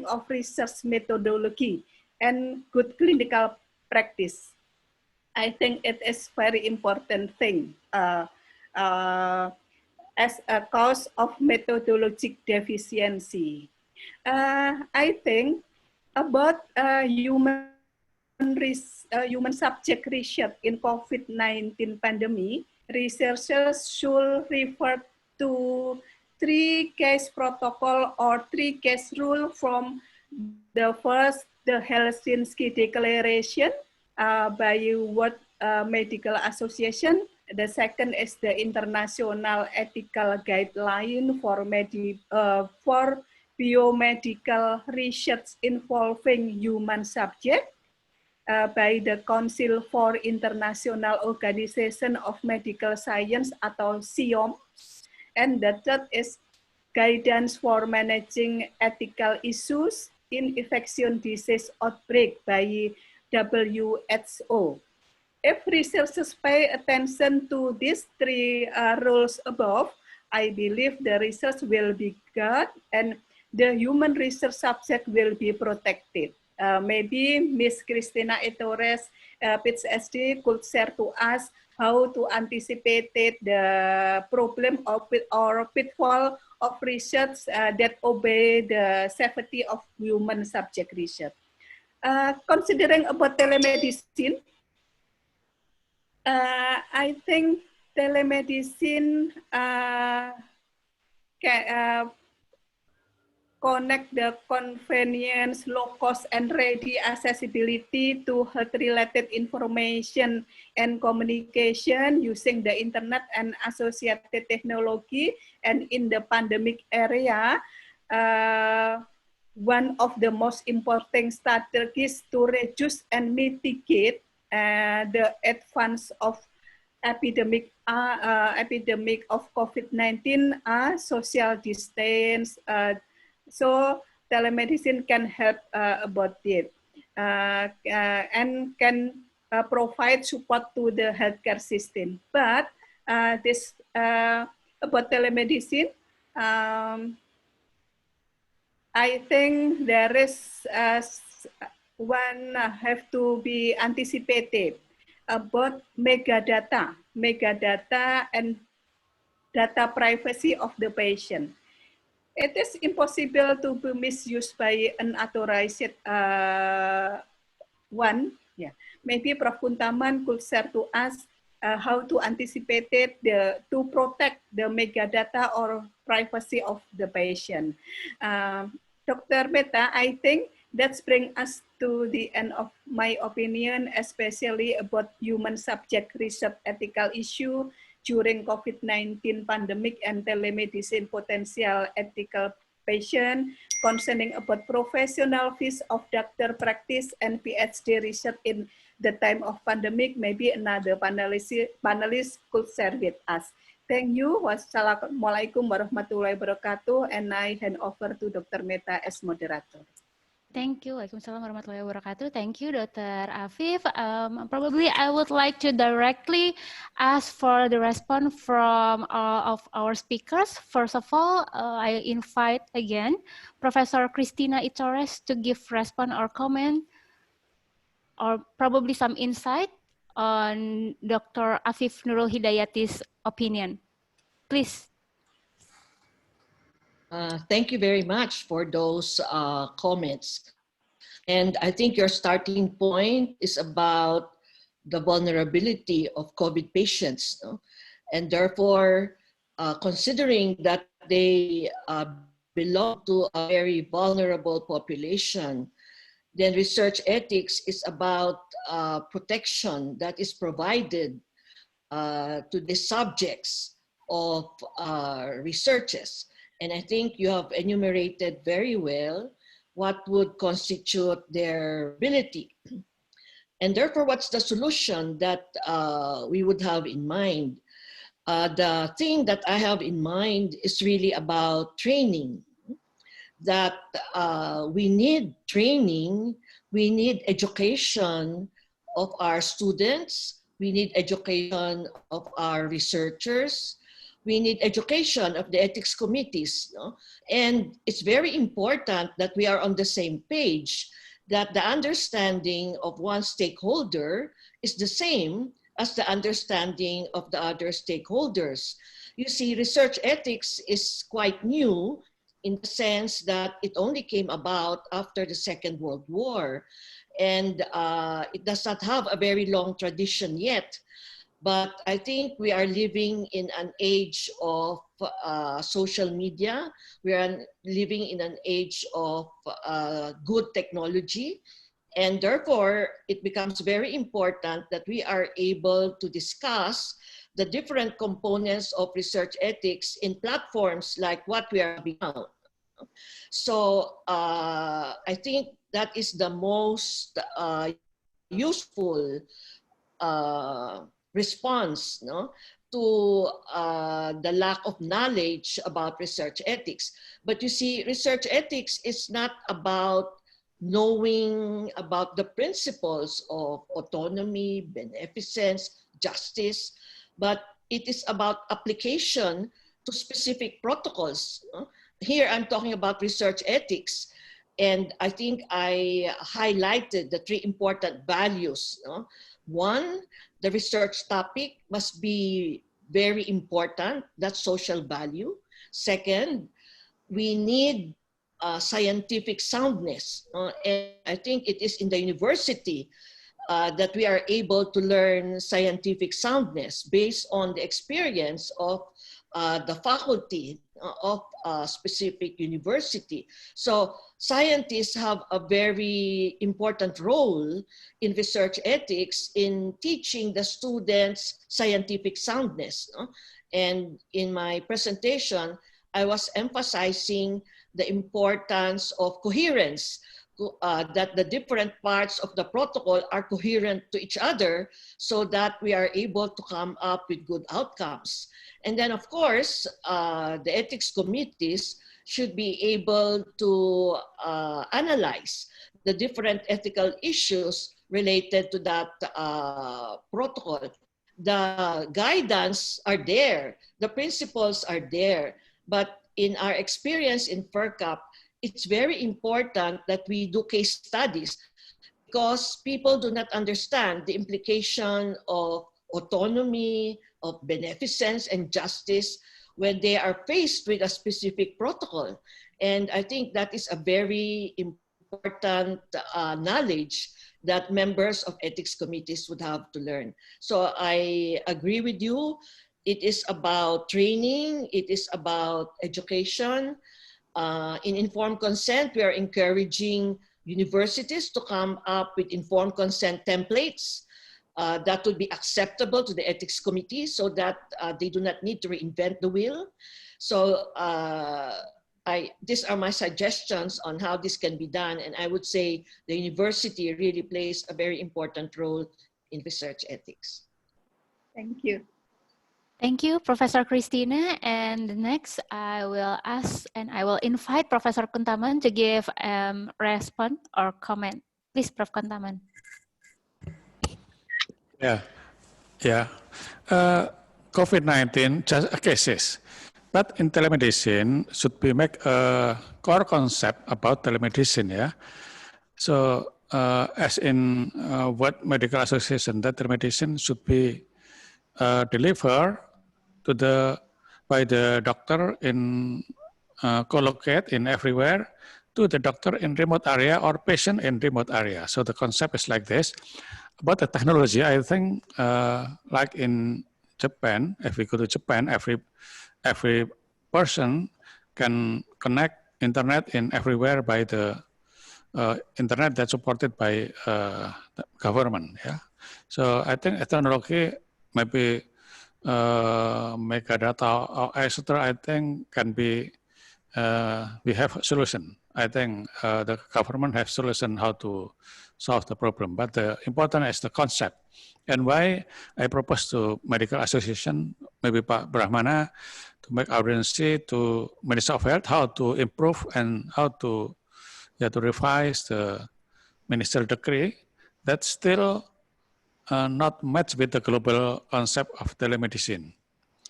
of research methodology. and good clinical practice. I think it is very important thing as a cause of methodologic deficiency. I think about human subject research in COVID-19 pandemic, researchers should refer to 3-case protocol or 3-case rule from the first, the Helsinki Declaration by World Medical Association. The second is the International Ethical Guideline for biomedical research involving human subject by the Council for International Organization of Medical Science atau CIOM. And the third is Guidance for Managing Ethical Issues in Infectious Disease Outbreak by WHO. If researchers pay attention to these 3 rules above, I believe the research will be good and the human research subject will be protected. Maybe Miss Christina Torres, PhD, could share to us how to anticipate the problem of or pitfall of research that obey the safety of human subject research. Considering about telemedicine, I think telemedicine connect the convenience, low cost, and ready accessibility to health-related information and communication using the internet and associated technology. And in the pandemic area, one of the most important strategies to reduce and mitigate the advance of epidemic of COVID-19 are social distance. So telemedicine can help about it and can provide support to the healthcare system. But this about telemedicine, I think there is one have to be anticipated about megadata and data privacy of the patient. It is impossible to be misused by unauthorized one. Yeah, maybe Prof. Kuntaman could share to us how to anticipate it, to protect the megadata or privacy of the patient. Dr. Meta, I think that brings us to the end of my opinion, especially about human subject research ethical issue during COVID-19 pandemic and telemedicine potential ethical patient, concerning about professional fees of doctor practice and PhD research in the time of pandemic. Maybe another panelist could share with us. Thank you. Wassalamualaikum warahmatullahi wabarakatuh. And I hand over to Dr. Meta as moderator. Thank you. Waalaikumsalam warahmatullahi wabarakatuh. Thank you, Dr. Afif. Probably I would like to directly ask for the response from of our speakers. First of all, I invite again Professor Christina Torres to give response or comment or probably some insight on Dr. Afif Nurul Hidayati's opinion. Please. Thank you very much for those comments. And I think your starting point is about the vulnerability of COVID patients. No? And therefore, considering that they belong to a very vulnerable population, then research ethics is about protection that is provided to the subjects of researches. And I think you have enumerated very well what would constitute their ability. And therefore, what's the solution that we would have in mind? The thing that I have in mind is really about training. That we need training, we need education of our students, we need education of our researchers, we need education of the ethics committees. No? And it's very important that we are on the same page, that the understanding of one stakeholder is the same as the understanding of the other stakeholders. You see, research ethics is quite new in the sense that it only came about after the Second World War, and it does not have a very long tradition yet. But I think we are living in an age of social media. We are living in an age of good technology. And therefore, it becomes very important that we are able to discuss the different components of research ethics in platforms like what we are having now. So I think that is the most useful response, no, to the lack of knowledge about research ethics. But you see, research ethics is not about knowing about the principles of autonomy, beneficence, justice, but it is about application to specific protocols. Here I'm talking about research ethics, and I think I highlighted the three important values. One, the research topic must be very important, that's social value. Second, we need scientific soundness. And I think it is in the university that we are able to learn scientific soundness based on the experience of the faculty of a specific university. So scientists have a very important role in research ethics in teaching the students scientific soundness. And in my presentation, I was emphasizing the importance of coherence, that the different parts of the protocol are coherent to each other so that we are able to come up with good outcomes. And then, of course, the ethics committees should be able to analyze the different ethical issues related to that protocol. The guidance are there, the principles are there, but in our experience in FERCAP, it's very important that we do case studies because people do not understand the implication of autonomy, of beneficence and justice when they are faced with a specific protocol. And I think that is a very important knowledge that members of ethics committees would have to learn. So I agree with you. It is about training, it is about education. In informed consent, we are encouraging universities to come up with informed consent templates that would be acceptable to the ethics committee so that they do not need to reinvent the wheel. So these are my suggestions on how this can be done. And I would say the university really plays a very important role in research ethics. Thank you. Thank you, Professor Christina. And next, I will ask and I will invite Professor Kuntaman to give response or comment. Please, Prof. Kuntaman. Yeah. COVID-19 just cases, but in telemedicine should be make a core concept about telemedicine. Yeah. So as in what medical association, that telemedicine should be delivered to by the doctor in co-locate in everywhere to the doctor in remote area or patient in remote area. So the concept is like this. About the technology, I think like in Japan, if we go to Japan, every person can connect internet in everywhere by the internet that's supported by the government. Yeah. So I think technology maybe metadata or etc. I think can be we have a solution. I think the government has solution how to solve the problem, but the important is the concept. And why I propose to medical association, maybe Pak Brahmana, to make audiency to Minister of Health how to improve and how to revise the ministerial decree that still not match with the global concept of telemedicine.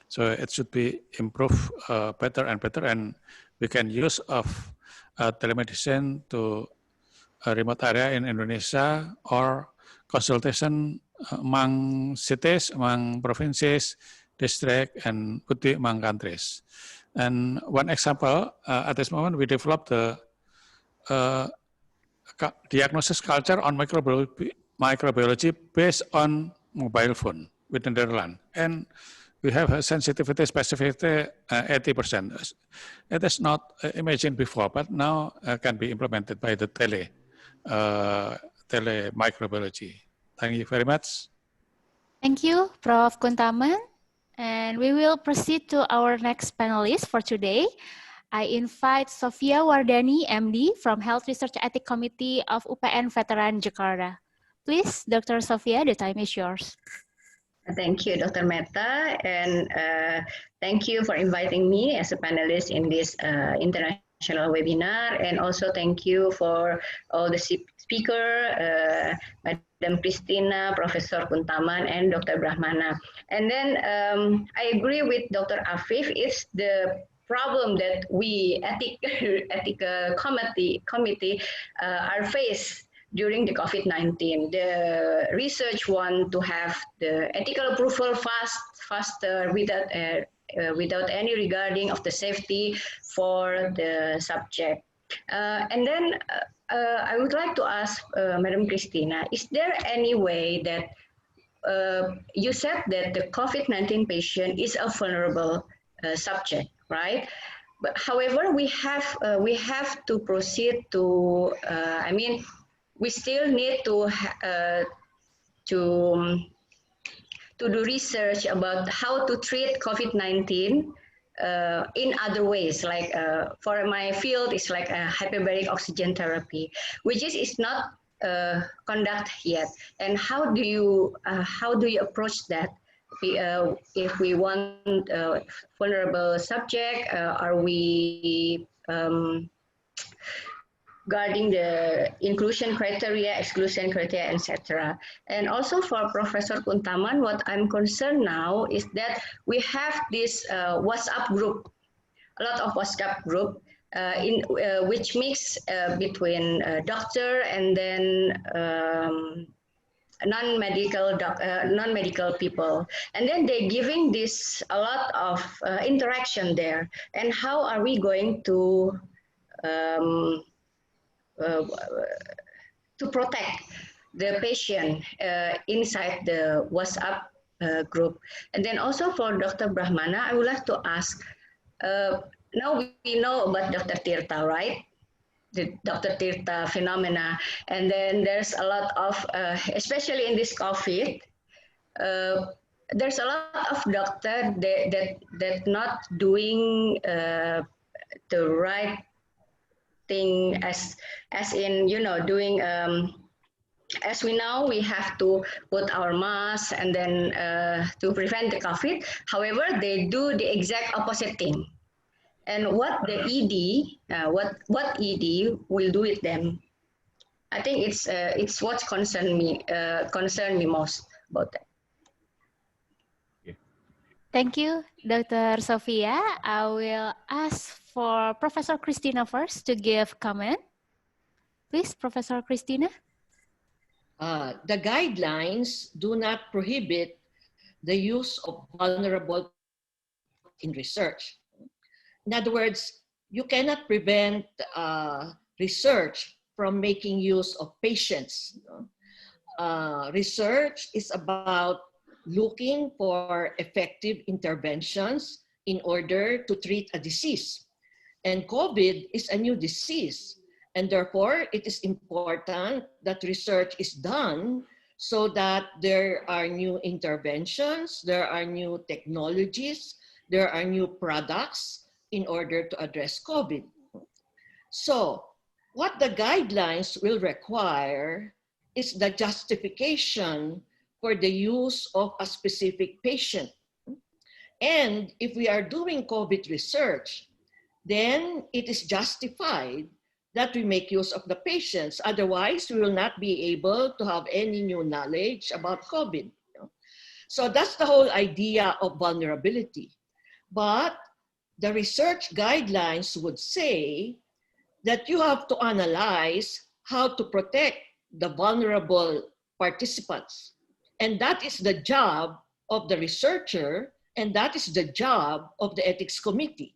So it should be improved better and better, and we can use of telemedicine to a remote area in Indonesia or consultation among cities, among provinces, districts, and could be among countries. And one example, at this moment, we developed the diagnosis culture on microbiology based on mobile phone within the Netherlands. And we have a sensitivity, specificity 80%. It is not imagined before, but now can be implemented by the telemicrobiology. Thank you very much. Thank you, Prof. Kuntaman. And we will proceed to our next panelist for today. I invite Sofia Wardani, MD, from Health Research Ethics Committee of UPN Veteran Jakarta. Please, Dr. Sofia, the time is yours. Thank you, Dr. Meta, and thank you for inviting me as a panelist in this international webinar, and also thank you for all the speaker, Madam Christina, Professor Kuntaman, and Dr. Brahmana. And then I agree with Dr. Afif, it's the problem that we ethical committee are faced during the COVID-19. The research want to have the ethical approval faster without any regarding of the safety for the subject. And then I would like to ask Madam Christina, is there any way that you said that the COVID-19 patient is a vulnerable subject, right? But however, we have to proceed to, we still need to do research about how to treat COVID-19 in other ways. Like for my field, it's like a hyperbaric oxygen therapy, which is not conducted yet. And how do you approach that? If we want vulnerable subject, are we guarding the inclusion criteria, exclusion criteria, etc. And also for Professor Kuntaman, what I'm concerned now is that we have this WhatsApp group, a lot of WhatsApp group, which mix between doctor and then non-medical people, and then they're giving this a lot of interaction there. And how are we going to protect the patient inside the WhatsApp group? And then also for Dr. Brahmana, I would like to ask, now we know about Dr. Tirta, right? The Dr. Tirta phenomena. And then there's a lot of, especially in this COVID, there's a lot of doctors that not doing the right thing as in, doing, as we know, we have to put our mask and then to prevent the COVID. However, they do the exact opposite thing. And what the ED, what ED will do with them? I think it's what concerned me most about that. Thank you, Dr. Sofia. I will ask for Professor Christina first to give comment. Please, Professor Christina. The guidelines do not prohibit the use of vulnerable in research. In other words, you cannot prevent research from making use of patients. Research is about looking for effective interventions in order to treat a disease. And COVID is a new disease. And therefore, it is important that research is done so that there are new interventions, there are new technologies, there are new products in order to address COVID. So what the guidelines will require is the justification for the use of a specific patient. And if we are doing COVID research, then it is justified that we make use of the patients. Otherwise, we will not be able to have any new knowledge about COVID. So that's the whole idea of vulnerability. But the research guidelines would say that you have to analyze how to protect the vulnerable participants. And that is the job of the researcher, and that is the job of the ethics committee.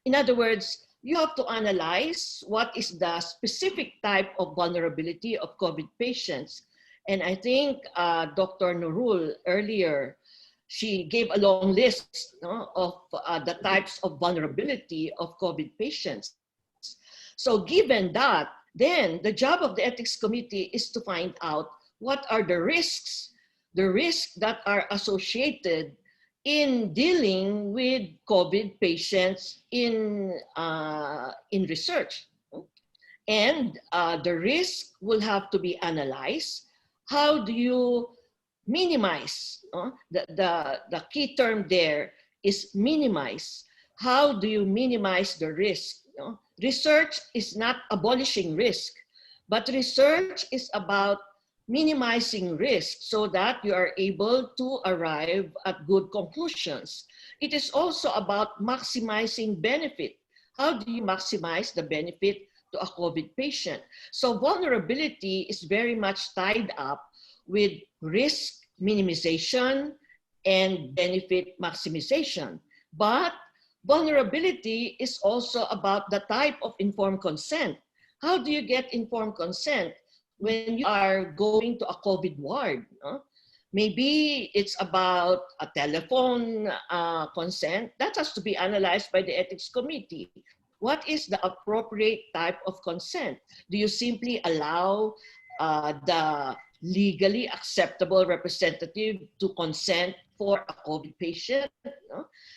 In other words, you have to analyze what is the specific type of vulnerability of COVID patients. And I think Dr. Nurul earlier, she gave a long list of the types of vulnerability of COVID patients. So given that, then the job of the ethics committee is to find out what are the risks that are associated in dealing with COVID patients in research. And the risk will have to be analyzed. How do you minimize? The key term there is minimize. How do you minimize the risk? Research is not abolishing risk, but research is about minimizing risk so that you are able to arrive at good conclusions. It is also about maximizing benefit. How do you maximize the benefit to a COVID patient? So vulnerability is very much tied up with risk minimization and benefit maximization. But vulnerability is also about the type of informed consent. How do you get informed consent when you are going to a COVID ward? Maybe it's about a telephone consent. That has to be analyzed by the ethics committee. What is the appropriate type of consent? Do you simply allow the legally acceptable representative to consent for a COVID patient?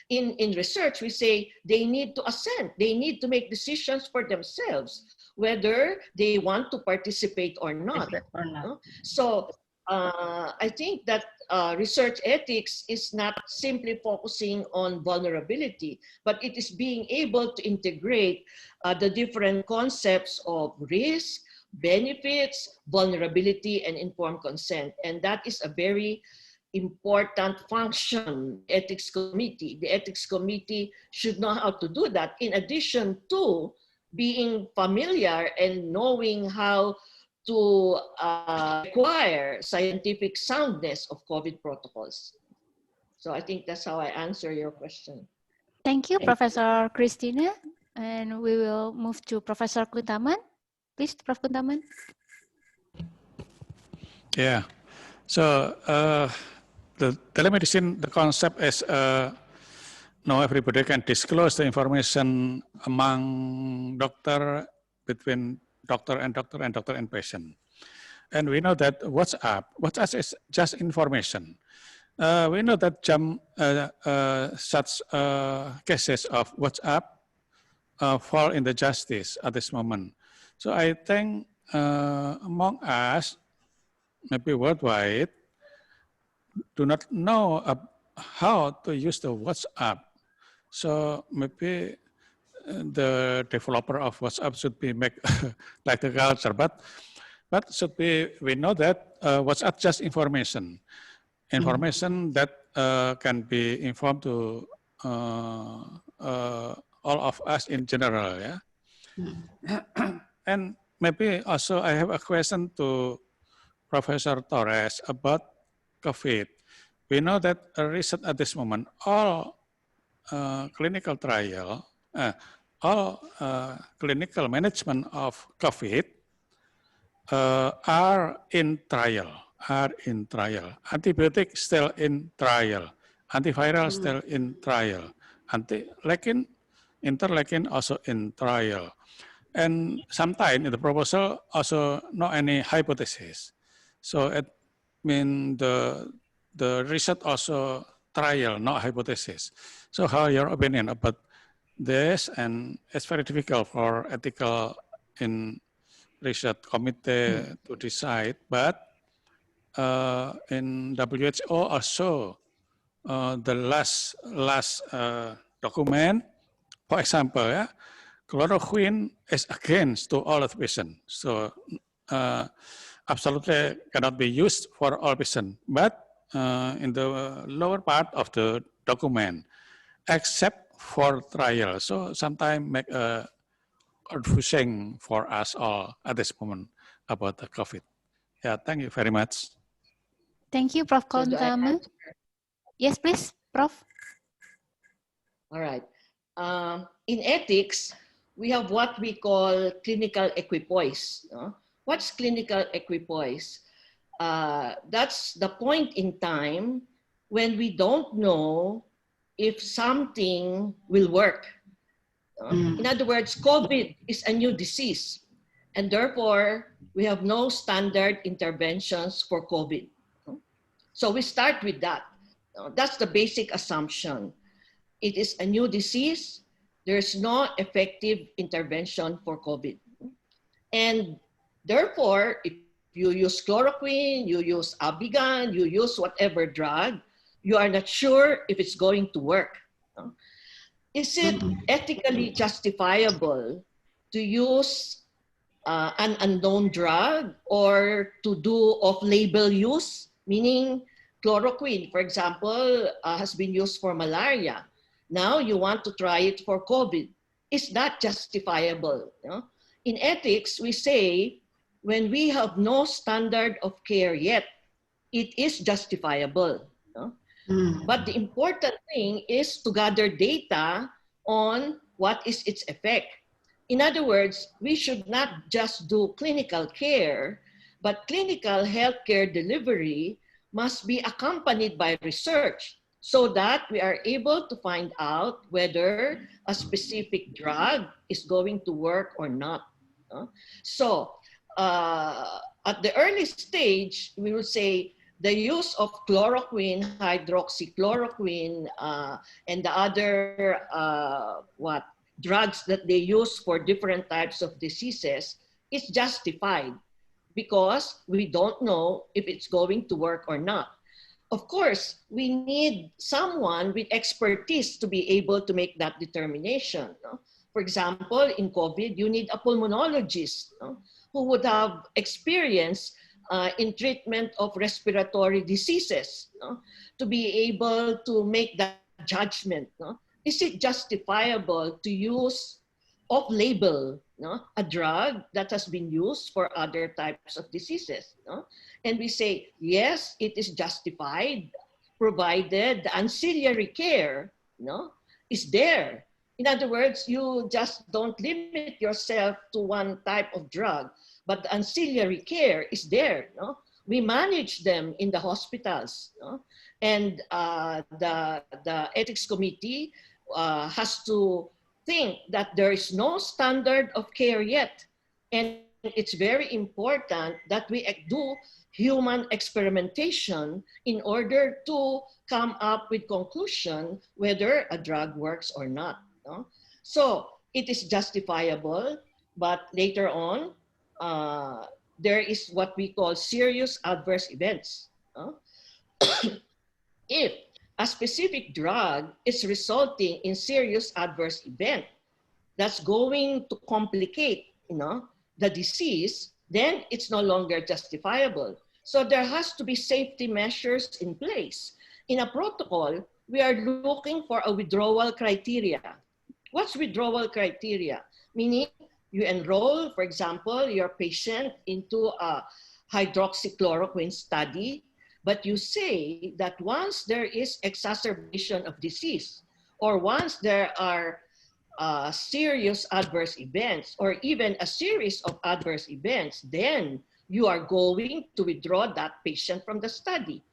In research, we say they need to assent. They need to make decisions for themselves, whether they want to participate or not. So I think that research ethics is not simply focusing on vulnerability, but it is being able to integrate the different concepts of risk, benefits, vulnerability, and informed consent. And that is a very important function, ethics committee. The ethics committee should know how to do that, in addition to being familiar and knowing how to acquire scientific soundness of COVID protocols. So I think that's how I answer your question. Thank you, Professor Christina. And we will move to Professor Kuntaman. Please, Prof. Kuntaman. Yeah. So the telemedicine, the concept is now everybody can disclose the information among doctor, between doctor and patient. And we know that WhatsApp is just information. We know that such cases of WhatsApp fall in the justice at this moment. So I think among us, maybe worldwide, do not know how to use the WhatsApp. So maybe the developer of WhatsApp should be make like the culture, but should be, we know that WhatsApp just information that can be informed to all of us in general, yeah. And maybe also I have a question to Professor Torres about COVID. We know that research at this moment, all clinical trial, all clinical management of COVID are in trial. Antibiotic still in trial. Antiviral still in trial. Interleukin also in trial. And sometimes in the proposal also not any hypothesis. So it means the research also trial, not hypothesis. So how your opinion about this? And it's very difficult for ethical in research committee to decide, but in WHO also the last document, for example, yeah, chloroquine is against to all of patients. So absolutely cannot be used for all patients, but in the lower part of the document, except for trial. So sometimes make a confusing for us all at this moment. about the COVID. Yeah, thank you very much. Thank you, Prof. So do I Kontama. answer? Yes, please, Prof. All right. In ethics, we have what we call clinical equipoise. What's clinical equipoise? That's the point in time when we don't know if something will work. In other words, COVID is a new disease, and therefore we have no standard interventions for COVID. So we start with that. That's the basic assumption. It is a new disease. There's no effective intervention for COVID. And therefore, if you use chloroquine, you use Abigan, you use whatever drug, you are not sure if it's going to work. Is it ethically justifiable to use an unknown drug or to do off-label use? Meaning chloroquine, for example, has been used for malaria. Now you want to try it for COVID. Is that justifiable? In ethics, we say when we have no standard of care yet, it is justifiable. But the important thing is to gather data on what is its effect. In other words, we should not just do clinical care, but clinical healthcare delivery must be accompanied by research so that we are able to find out whether a specific drug is going to work or not. So at the early stage, we would say the use of chloroquine, hydroxychloroquine, and the other drugs that they use for different types of diseases is justified because we don't know if it's going to work or not. Of course, we need someone with expertise to be able to make that determination. For example, in COVID, you need a pulmonologist who would have experience in treatment of respiratory diseases to be able to make that judgment. Is it justifiable to use off-label a drug that has been used for other types of diseases? And we say, yes, it is justified, provided the ancillary care is there. In other words, you just don't limit yourself to one type of drug, but the ancillary care is there. We manage them in the hospitals. And the ethics committee has to think that there is no standard of care yet. And it's very important that we do human experimentation in order to come up with conclusion whether a drug works or not. So it is justifiable, but later on, there is what we call serious adverse events. If a specific drug is resulting in serious adverse event that's going to complicate the disease, then it's no longer justifiable. So there has to be safety measures in place. In a protocol, we are looking for a withdrawal criteria. What's withdrawal criteria? Meaning you enroll, for example, your patient into a hydroxychloroquine study, but you say that once there is exacerbation of disease, or once there are serious adverse events, or even a series of adverse events, then you are going to withdraw that patient from the study.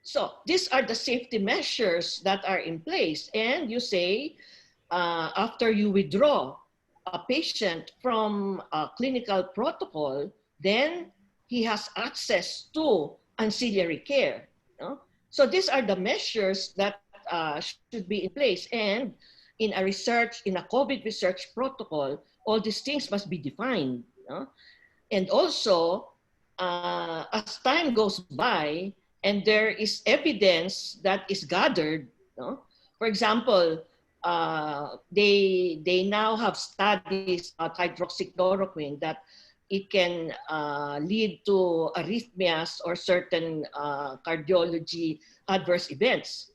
So these are the safety measures that are in place. And you say, after you withdraw a patient from a clinical protocol, then he has access to ancillary care. So these are the measures that should be in place. And in a COVID research protocol, all these things must be defined. And also, as time goes by and there is evidence that is gathered, for example, they now have studies about hydroxychloroquine that it can lead to arrhythmias or certain cardiology adverse events.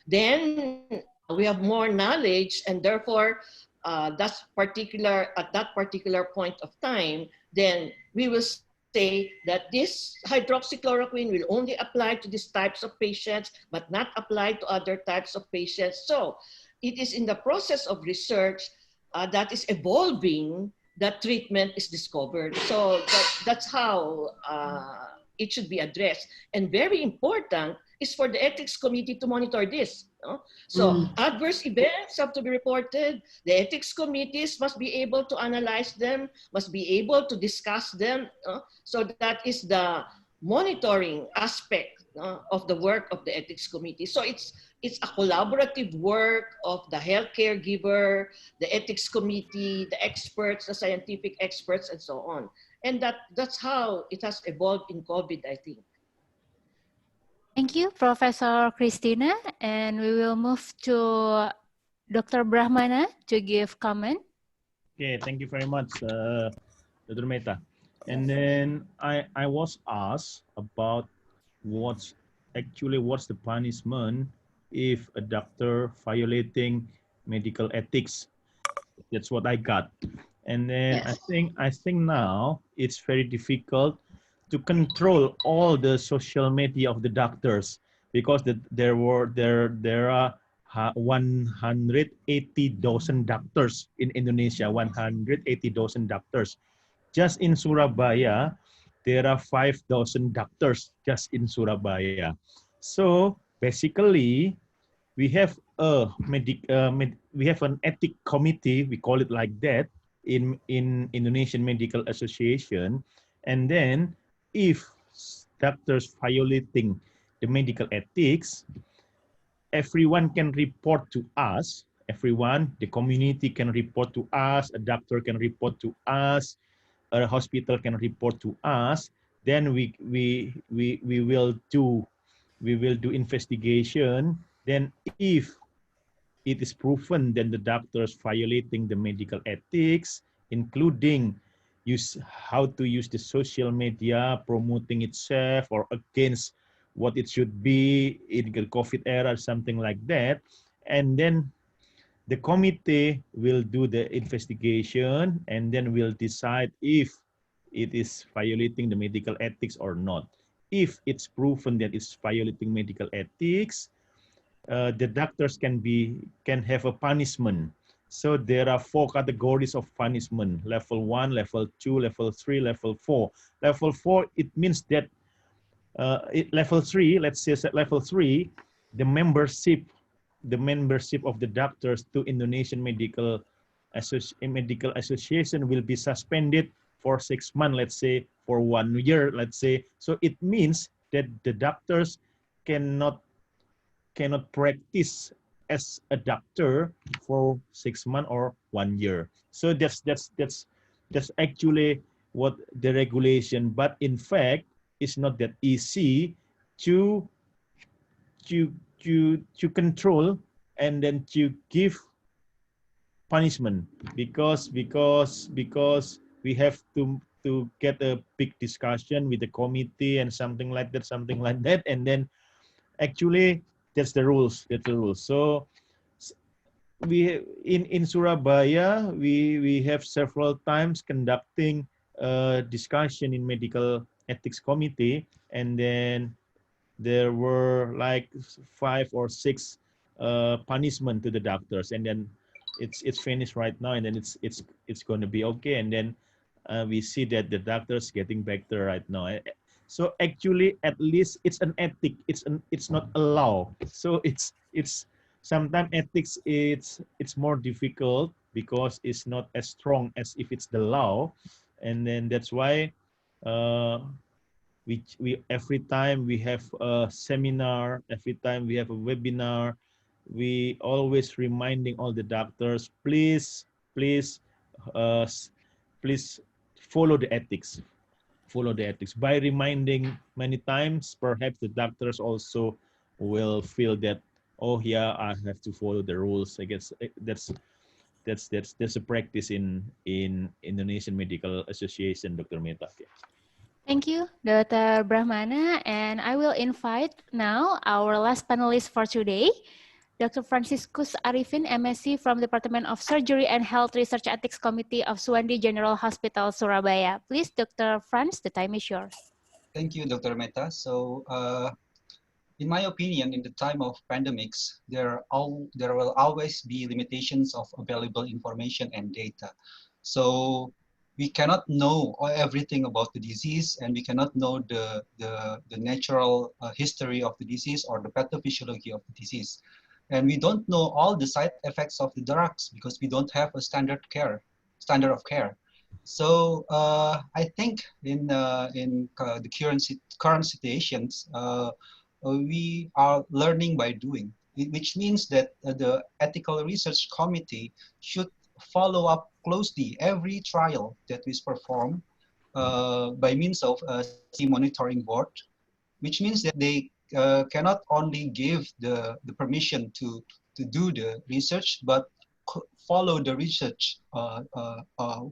Then we have more knowledge, and therefore at that particular point of time, then we will say that this hydroxychloroquine will only apply to these types of patients, but not apply to other types of patients. So it is in the process of research that is evolving that treatment is discovered. So that's how it should be addressed. And very important is for the ethics committee to monitor this. So adverse events have to be reported. The ethics committees must be able to analyze them, must be able to discuss them. So that is the monitoring aspect of the work of the ethics committee. So it's a collaborative work of the healthcare giver, the ethics committee, the experts, the scientific experts, and so on. And that's how it has evolved in COVID, I think. Thank you, Professor Christina. And we will move to Dr. Brahmana to give comment. Okay, thank you very much, Dr. Mehta. And then I was asked about what's the punishment if a doctor violating medical ethics. That's what I got. And then Yes. I think now it's very difficult to control all the social media of the doctors, because there are 180,000 doctors in Indonesia, 180,000 doctors. Just in Surabaya, there are 5,000 doctors just in Surabaya. So basically, we have we have an ethic committee, we call it like that, in Indonesian Medical Association. And then if doctors violating the medical ethics, everyone can report to us. Everyone, the community can report to us, a doctor can report to us, a hospital can report to us. Then we will do investigation. Then if it is proven that the doctors violating the medical ethics, including how to use the social media, promoting itself or against what it should be in the COVID era, something like that. And then the committee will do the investigation, and then will decide if it is violating the medical ethics or not. If it's proven that it's violating medical ethics, the doctors can have a punishment. So there are 4 categories of punishment: level 1, level 2, level 3, level 4. Level 4, it means that level 3, let's say at level 3, the membership of the doctors to Indonesian Medical Association will be suspended for 6 months, let's say, for 1 year, let's say. So it means that the doctors cannot practice as a doctor for 6 months or 1 year. So that's actually what the regulation. But in fact, it's not that easy to control and then to give punishment, because we have to get a big discussion with the committee and something like that, and then actually that's the rules. So we in Surabaya, we have several times conducting a discussion in medical ethics committee, and then there were like 5 or 6 punishment to the doctors, and then it's finished right now, and then it's going to be okay, and then we see that the doctors getting better right now. So actually, at least it's an ethic. It's not a law. So it's sometimes ethics it's more difficult because it's not as strong as if it's the law, and then that's why we every time we have a seminar, every time we have a webinar, we always reminding all the doctors, please follow the ethics. By reminding many times, perhaps the doctors also will feel that, oh yeah, I have to follow the rules. I guess that's a practice in Indonesian Medical Association, Dr. Mehta. Thank you, Dr. Brahmana. And I will invite now our last panelist for today, Dr. Franciscus Arifin, MSc from Department of Surgery and Health Research Ethics Committee of Suwandi General Hospital, Surabaya. Please, Dr. Franz, the time is yours. Thank you, Dr. Mehta. So, in my opinion, in the time of pandemics, there will always be limitations of available information and data. So we cannot know everything about the disease, and we cannot know the natural history of the disease or the pathophysiology of the disease. And we don't know all the side effects of the drugs because we don't have a standard of care. So I think in the current situations, we are learning by doing, which means that the ethical research committee should follow up closely every trial that is performed by means of a monitoring board, which means that they cannot only give the permission to do the research, but follow the research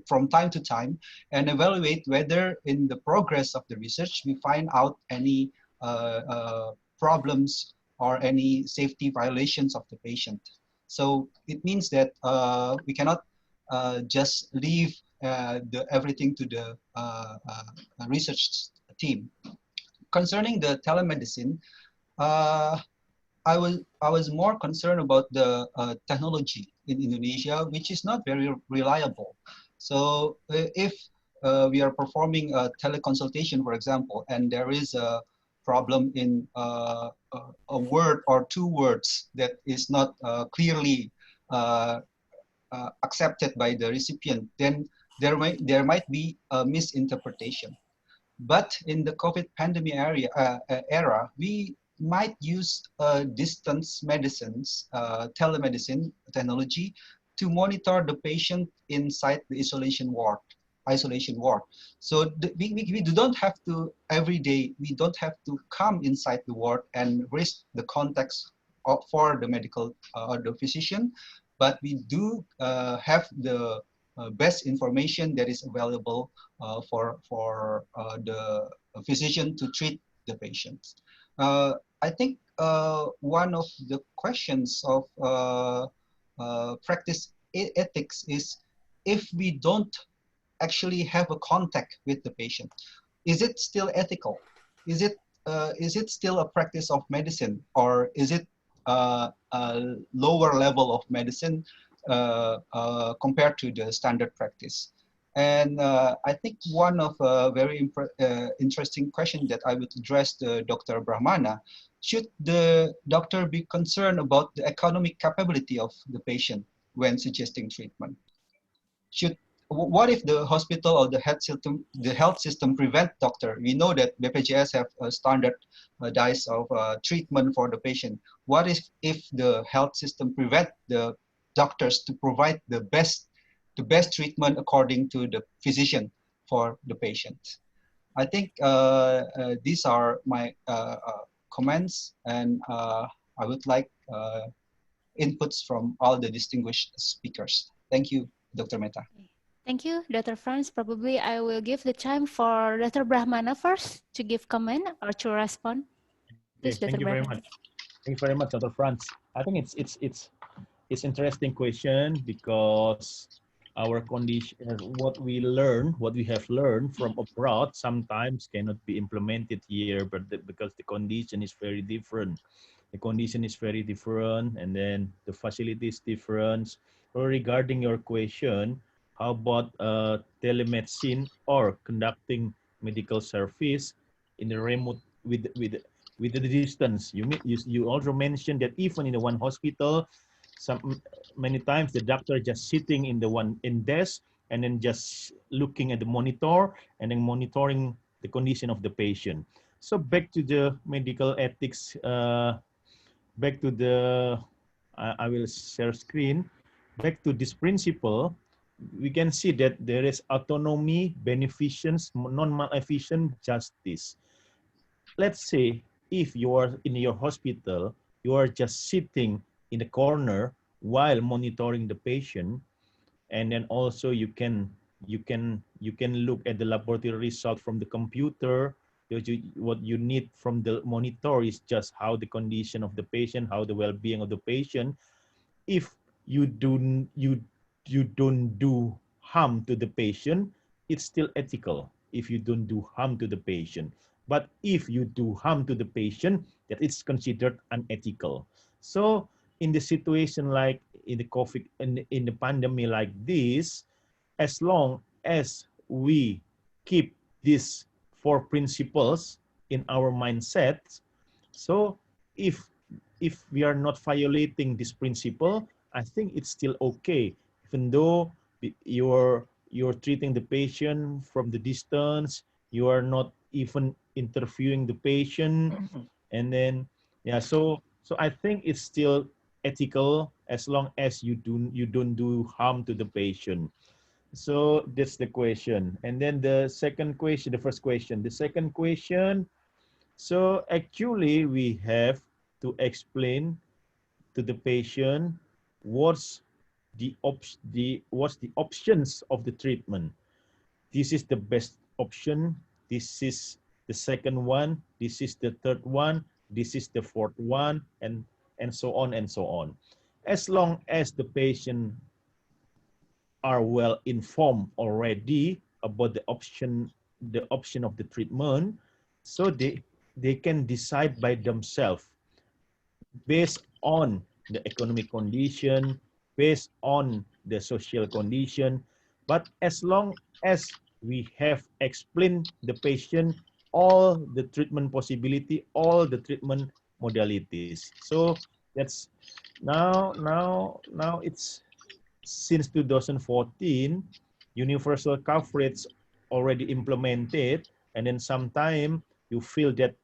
from time to time and evaluate whether in the progress of the research we find out any problems or any safety violations of the patient. So it means that we cannot just leave everything to the research team. Concerning the telemedicine, I was more concerned about the technology in Indonesia, which is not very reliable. So if we are performing a teleconsultation, for example, and there is a problem in a word or two words that is not clearly accepted by the recipient, then there might be a misinterpretation. But in the COVID pandemic era, we might use distance medicines, telemedicine technology to monitor the patient inside the isolation ward. So we don't have to every day, we don't have to come inside the ward and risk the context for the medical or the physician, but we do have the best information that is available for the physician to treat the patient. I think one of the questions of practice ethics is, if we don't actually have a contact with the patient, is it still ethical? Is it still a practice of medicine, or is it a lower level of medicine compared to the standard practice? And I think one of a very interesting question that I would address to Dr. Brahmana: should the doctor be concerned about the economic capability of the patient when suggesting treatment? What if the hospital or the health system prevent doctor? We know that BPJS have a standardized of treatment for the patient. What if the health system prevent the doctors to provide the best treatment according to the physician for the patient? I think these are my comments, and I would like inputs from all the distinguished speakers. Thank you, Dr. Mehta. Thank you, Dr. Franz. Probably I will give the time for Dr. Brahmana first to give comment or to respond. Please, Thank you very much. Thank you very much, Dr. Franz. I think it's interesting question, because our condition, what we have learned from abroad, sometimes cannot be implemented here, but because the condition is very different. The condition is very different, and then the facility is different. So regarding your question, how about telemedicine or conducting medical service in the remote with the distance? You also mentioned that even in the one hospital, many times the doctor just sitting in the one desk and then just looking at the monitor and then monitoring the condition of the patient. So back to the medical ethics, back to the, I will share screen. Back to this principle, we can see that there is autonomy, beneficence, non-maleficent justice. Let's say if you are in your hospital, you are just sitting in the corner while monitoring the patient, and then also you can look at the laboratory result from the computer, what you need from the monitor is just how the condition of the patient, how the well-being of the patient. If you don't do harm to the patient, it's still ethical if you don't do harm to the patient. But if you do harm to the patient, that it's considered unethical. So in the situation like in the COVID, in the pandemic like this, as long as we keep these 4 principles in our mindset, so if we are not violating this principle, I think it's still okay, even though you're treating the patient from the distance, you are not even interviewing the patient, and then so I think it's still ethical as long as you don't do harm to the patient. So that's the question. And then the second question, the first question, the second question. So actually we have to explain to the patient what's the options of the treatment. This is the best option. This is the second one. This is the third one. This is the fourth one, and so on and so on. As long as the patient are well informed already about the option of the treatment, so they can decide by themselves based on the economic condition, based on the social condition. But as long as we have explained the patient all the treatment possibility, all the treatment modalities. So that's now it's since 2014, universal coverage already implemented, and then sometime you feel that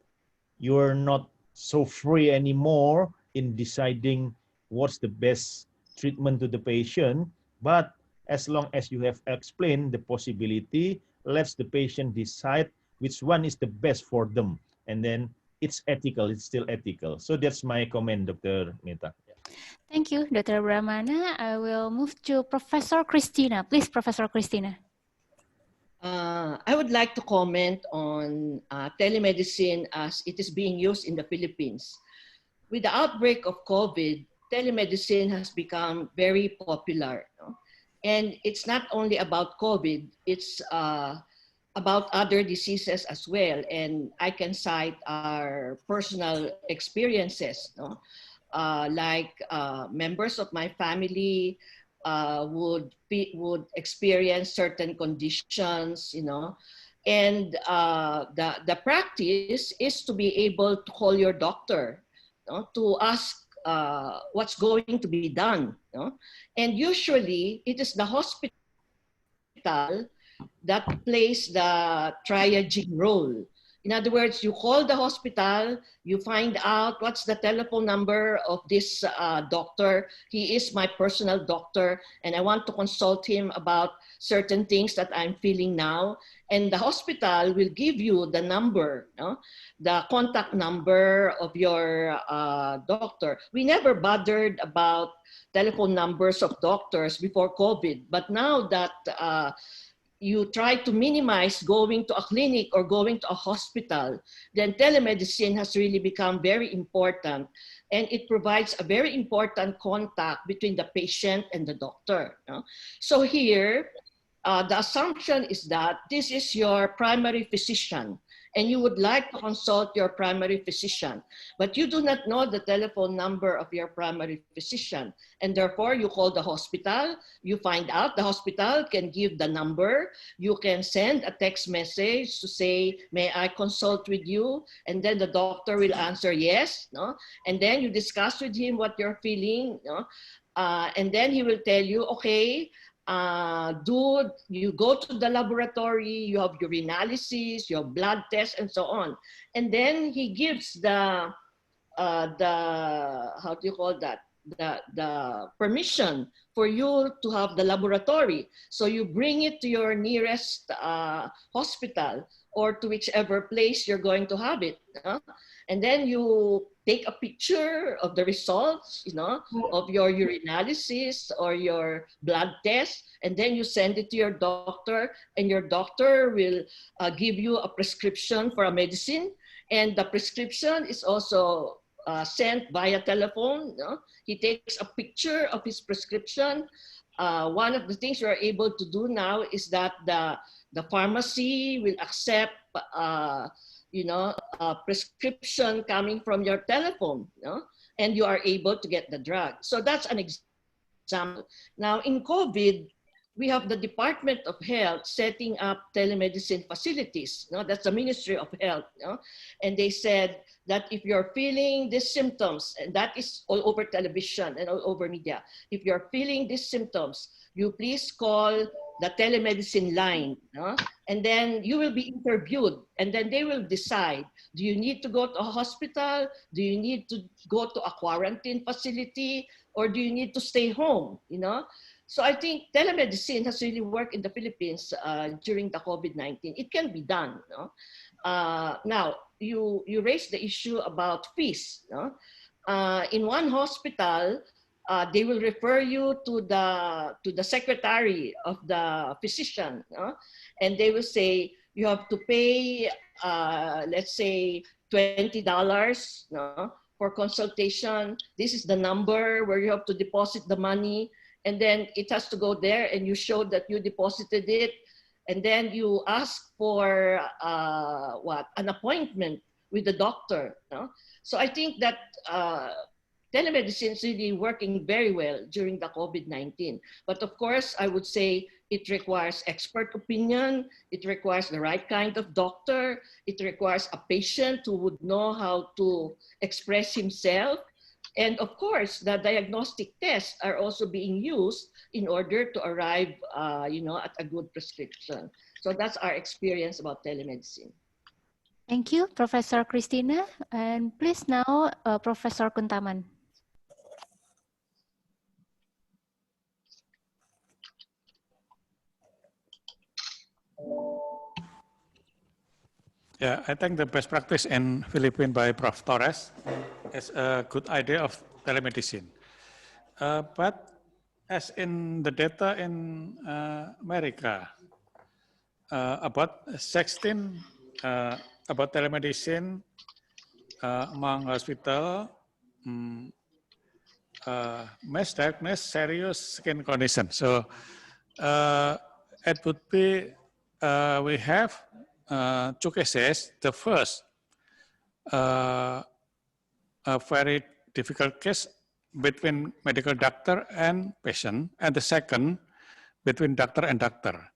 you're not so free anymore in deciding what's the best treatment to the patient. But as long as you have explained the possibility, let the patient decide which one is the best for them. And then it's ethical, it's still ethical. So that's my comment, Dr. Meta. Thank you, Dr. Brahmana. I will move to Professor Christina. Please, Professor Christina. I would like to comment on telemedicine as it is being used in the Philippines. With the outbreak of COVID, telemedicine has become very popular. And it's not only about COVID, it's about other diseases as well. And I can cite our personal experiences, like members of my family would experience certain conditions, and the practice is to be able to call your doctor, to ask what's going to be done. And usually it is the hospital that plays the triaging role. In other words, you call the hospital, you find out what's the telephone number of this doctor. He is my personal doctor, and I want to consult him about certain things that I'm feeling now. And the hospital will give you the number, the contact number of your doctor. We never bothered about telephone numbers of doctors before COVID, but now that you try to minimize going to a clinic or going to a hospital, then telemedicine has really become very important, and it provides a very important contact between the patient and the doctor. So here, the assumption is that this is your primary physician, and you would like to consult your primary physician, but you do not know the telephone number of your primary physician. And therefore, you call the hospital, you find out the hospital can give the number, you can send a text message to say, may I consult with you? And then the doctor will answer yes. And then you discuss with him what you're feeling. And then he will tell you, okay, you go to the laboratory, you have urinalysis, you have blood tests, and so on. And then he gives the how do you call that? The permission for you to have the laboratory. So you bring it to your nearest hospital or to whichever place you're going to have it. And then you take a picture of the results, you know, of your urinalysis or your blood test, and then you send it to your doctor, and your doctor will give you a prescription for a medicine, and the prescription is also sent via telephone. You know? He takes a picture of his prescription. One of the things we are able to do now is that the pharmacy will accept you know, a prescription coming from your telephone, you know, and you are able to get the drug. So that's an example. Now in COVID, we have the Department of Health setting up telemedicine facilities. You know, that's the Ministry of Health. You know? And they said that if you're feeling these symptoms, and that is all over television and all over media, if you're feeling these symptoms, you please call the telemedicine line, and then you will be interviewed, and then they will decide, do you need to go to a hospital? Do you need to go to a quarantine facility? Or do you need to stay home, you know? So I think telemedicine has really worked in the Philippines during the COVID-19. It can be done. No? Now, you raised the issue about fees. No? In one hospital, they will refer you to the secretary of the physician, no? And they will say, you have to pay, let's say, $20 no? For consultation. This is the number where you have to deposit the money. And then it has to go there, and you show that you deposited it. And then you ask for an appointment with the doctor. No? So I think that telemedicine is really working very well during the COVID-19. But of course, I would say it requires expert opinion. It requires the right kind of doctor. It requires a patient who would know how to express himself. And of course, the diagnostic tests are also being used in order to arrive you know, at a good prescription. So that's our experience about telemedicine. Thank you, Professor Christina. And please now, Professor Kuntaman. Yeah, I think the best practice in Philippines by Prof. Torres is a good idea of telemedicine. But as in the data in America, about 16 about telemedicine among hospital misdiagnosed serious skin condition. So it would be we have two cases. The first, a very difficult case between medical doctor and patient, and the second, between doctor and doctor.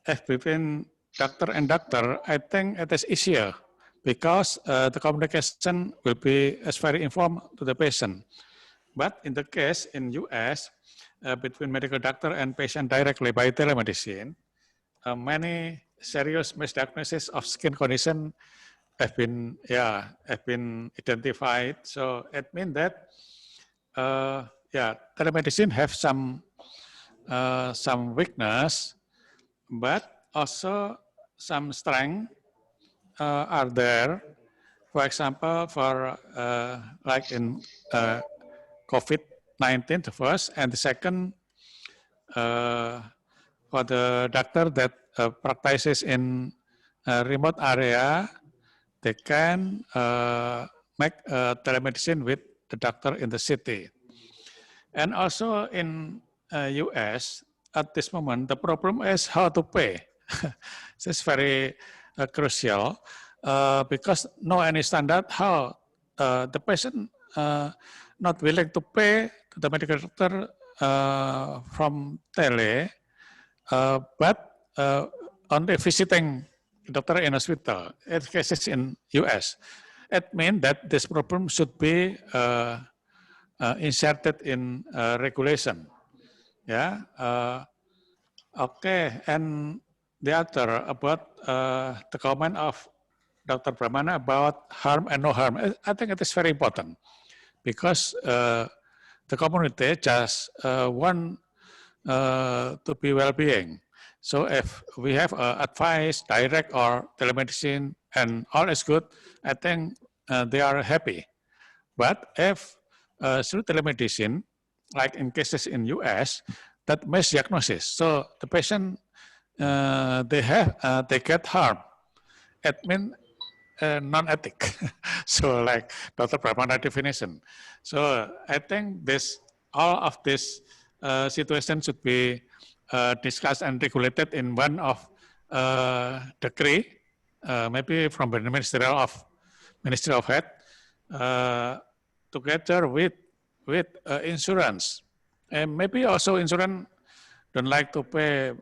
If between doctor and doctor, I think it is easier because the communication will be as very informed to the patient. But in the case in US, between medical doctor and patient directly by telemedicine, many serious misdiagnosis of skin condition have been identified. So it means that telemedicine have some weakness, but also some strength are there. For example, for like in COVID-19, the first, and the second, for the doctor that practices in a remote area, they can make telemedicine with the doctor in the city. And also in US, at this moment, the problem is how to pay. This is very crucial because no any standard how the patient not willing to pay to the medical doctor from tele, but only visiting doctor in hospital. It cases in US. It means that this problem should be inserted in regulation. Yeah. Okay. And the other about the comment of Dr. Pramana about harm and no harm. I think it is very important because the community just want to be well-being. So if we have advice, direct or telemedicine, and all is good, I think they are happy. But if through telemedicine, like in cases in US, that misdiagnosis. So the patient, they get harm. It means non-ethic. So like Dr. Pramana definition. So I think all of this situation should be discussed and regulated in one of decree, maybe from the Ministry of Health, together with insurance, and maybe also insurance don't like to pay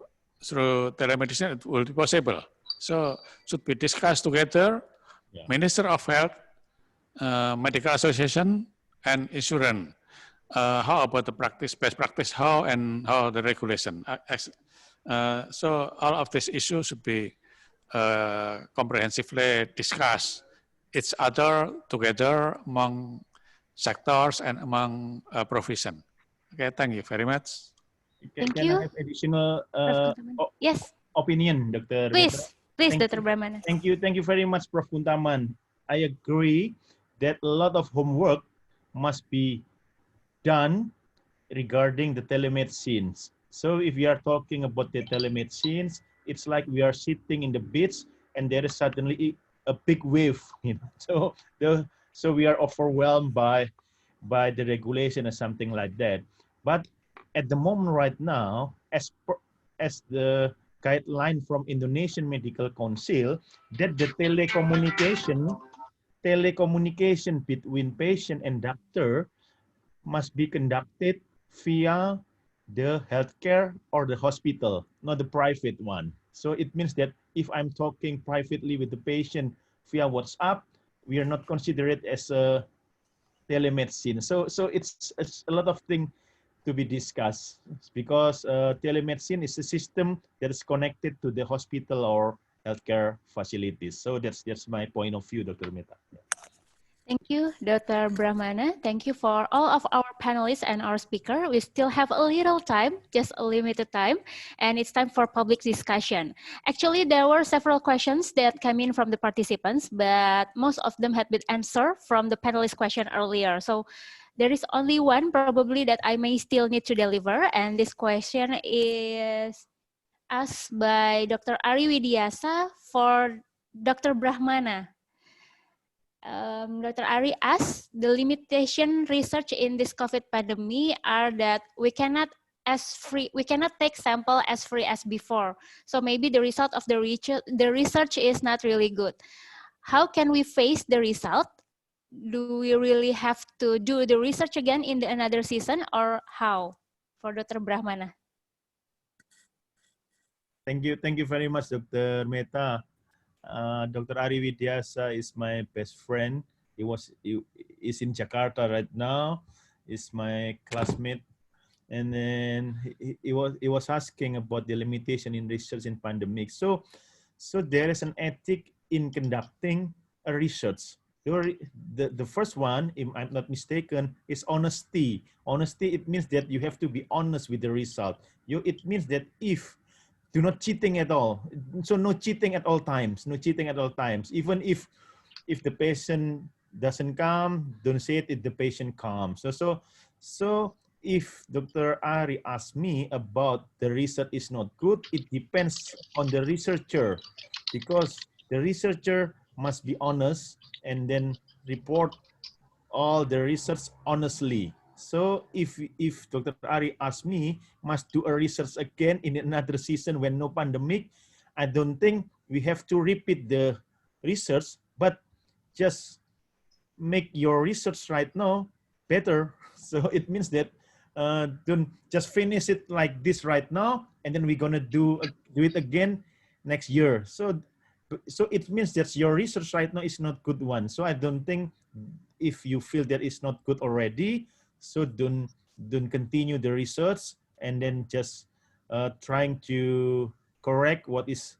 through telemedicine. It will be possible. So should be discussed together. Yeah. Minister of Health, Medical Association, and insurance. How about the practice, best practice, how the regulation? So all of these issues should be comprehensively discussed each other together among sectors and among profession. Okay, thank you very much. Thank Can you. I have additional yes, opinion, Dr. Please, please, Thank Dr. Brahmana. Thank you very much, Prof. Kuntaman. I agree that a lot of homework must be done regarding the telemedicine. So if we are talking about the telemedicine, it's like we are sitting in the beach and there is suddenly a big wave. You know? So we are overwhelmed by the regulation or something like that. But at the moment right now, as the guideline from Indonesian Medical Council, that the telecommunication between patient and doctor must be conducted via the healthcare or the hospital, not the private one. So it means that if I'm talking privately with the patient via WhatsApp, we are not considered as a telemedicine. So it's a lot of things to be discussed, because telemedicine is a system that is connected to the hospital or healthcare facilities. So that's my point of view, Dr. Mehta. Thank you, Dr. Brahmana. Thank you for all of our panelists and our speaker. We still have a little time, just a limited time, and it's time for public discussion. Actually, there were several questions that came in from the participants, but most of them had been answered from the panelist question earlier. So there is only one probably that I may still need to deliver, and this question is asked by Dr. Ari Widiasa for Dr. Brahmana. Dr. Ari asks, the limitation research in this COVID pandemic are that we cannot take sample as free as before. So maybe the result of the research is not really good. How can we face the result? Do we really have to do the research again in another season, or how? For Dr. Brahmana. Thank you very much, Dr. Mehta. Dr. Ari Widiasa is my best friend. He is in Jakarta right now. He's my classmate, and then he was asking about the limitation in research in pandemic. So there is an ethic in conducting a research. The first one, if I'm not mistaken, is honesty. Honesty, it means that you have to be honest with the result. It means that do not cheating at all. So no cheating at all times. No cheating at all times. Even if the patient doesn't come, don't say it if the patient comes. So if Dr. Ari asked me about the research is not good, it depends on the researcher, because the researcher must be honest and then report all the research honestly. So if Dr. Ari asked me, must do a research again in another season when no pandemic, I don't think we have to repeat the research, but just make your research right now better. So it means that don't just finish it like this right now, and then we're gonna do it again next year. So it means that your research right now is not good one. So I don't think, if you feel that it's not good already, so don't continue the research and then just trying to correct what is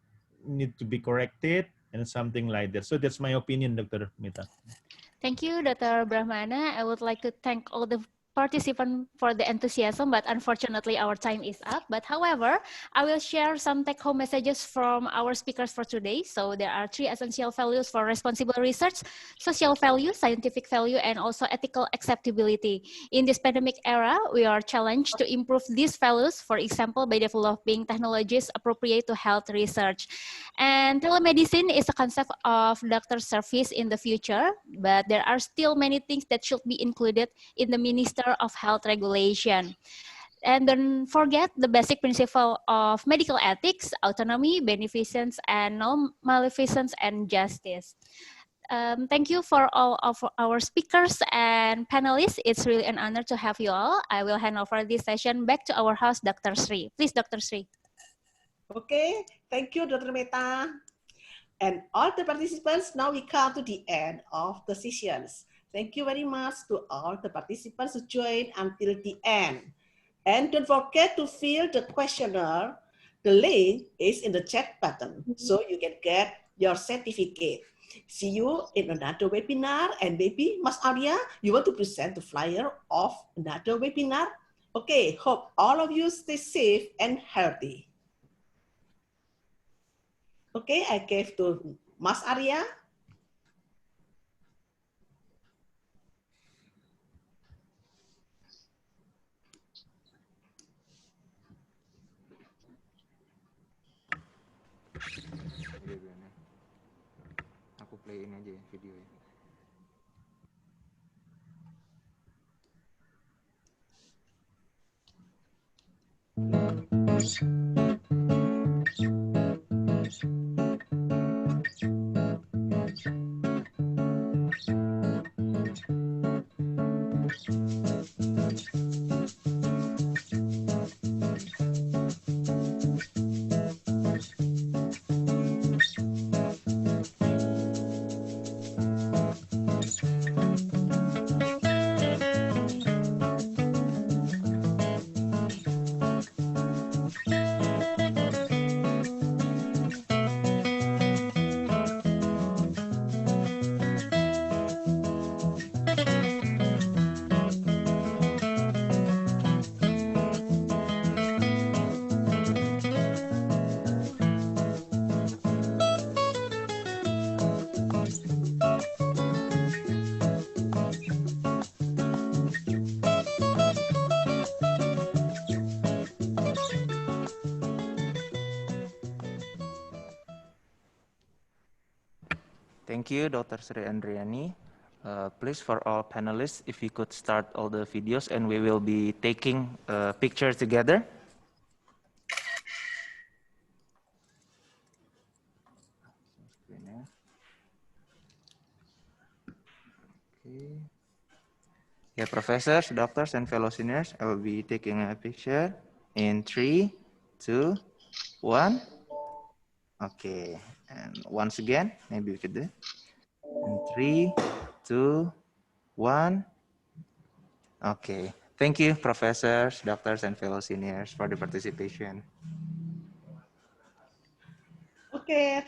need to be corrected and something like that. So that's my opinion, Dr. Mehta. Thank you, Dr. Brahmana. I would like to thank all the participants for the enthusiasm, but unfortunately our time is up. But however, I will share some take-home messages from our speakers for today. So there are 3 essential values for responsible research: social value, scientific value, and also ethical acceptability. In this pandemic era, we are challenged to improve these values, for example, by developing technologies appropriate to health research. And telemedicine is a concept of doctor service in the future, but there are still many things that should be included in the Minister of Health Regulation. And don't forget the basic principle of medical ethics: autonomy, beneficence, and non-maleficence and justice. Thank you for all of our speakers and panelists. It's really an honor to have you all. I will hand over this session back to our host, Dr. Sri. Please, Dr. Sri. Okay, thank you, Dr. Meta. And all the participants, now we come to the end of the sessions. Thank you very much to all the participants who joined until the end. And don't forget to fill the questionnaire. The link is in the chat button, so you can get your certificate. See you in another webinar, and maybe Mas Arya, you want to present the flyer of another webinar? Okay, hope all of you stay safe and healthy. Okay, I gave to Mas Arya. Aku play ini aja ya videonya. Thank you, Dr. Sri Andriani. Please, for all panelists, if you could start all the videos, and we will be taking a picture together. Okay. Yeah, professors, doctors, and fellow seniors, I will be taking a picture in 3, 2, 1. Okay, and once again, maybe we could do. In 3, 2, 1. Okay, thank you, professors, doctors, and fellow seniors for the participation. Okay.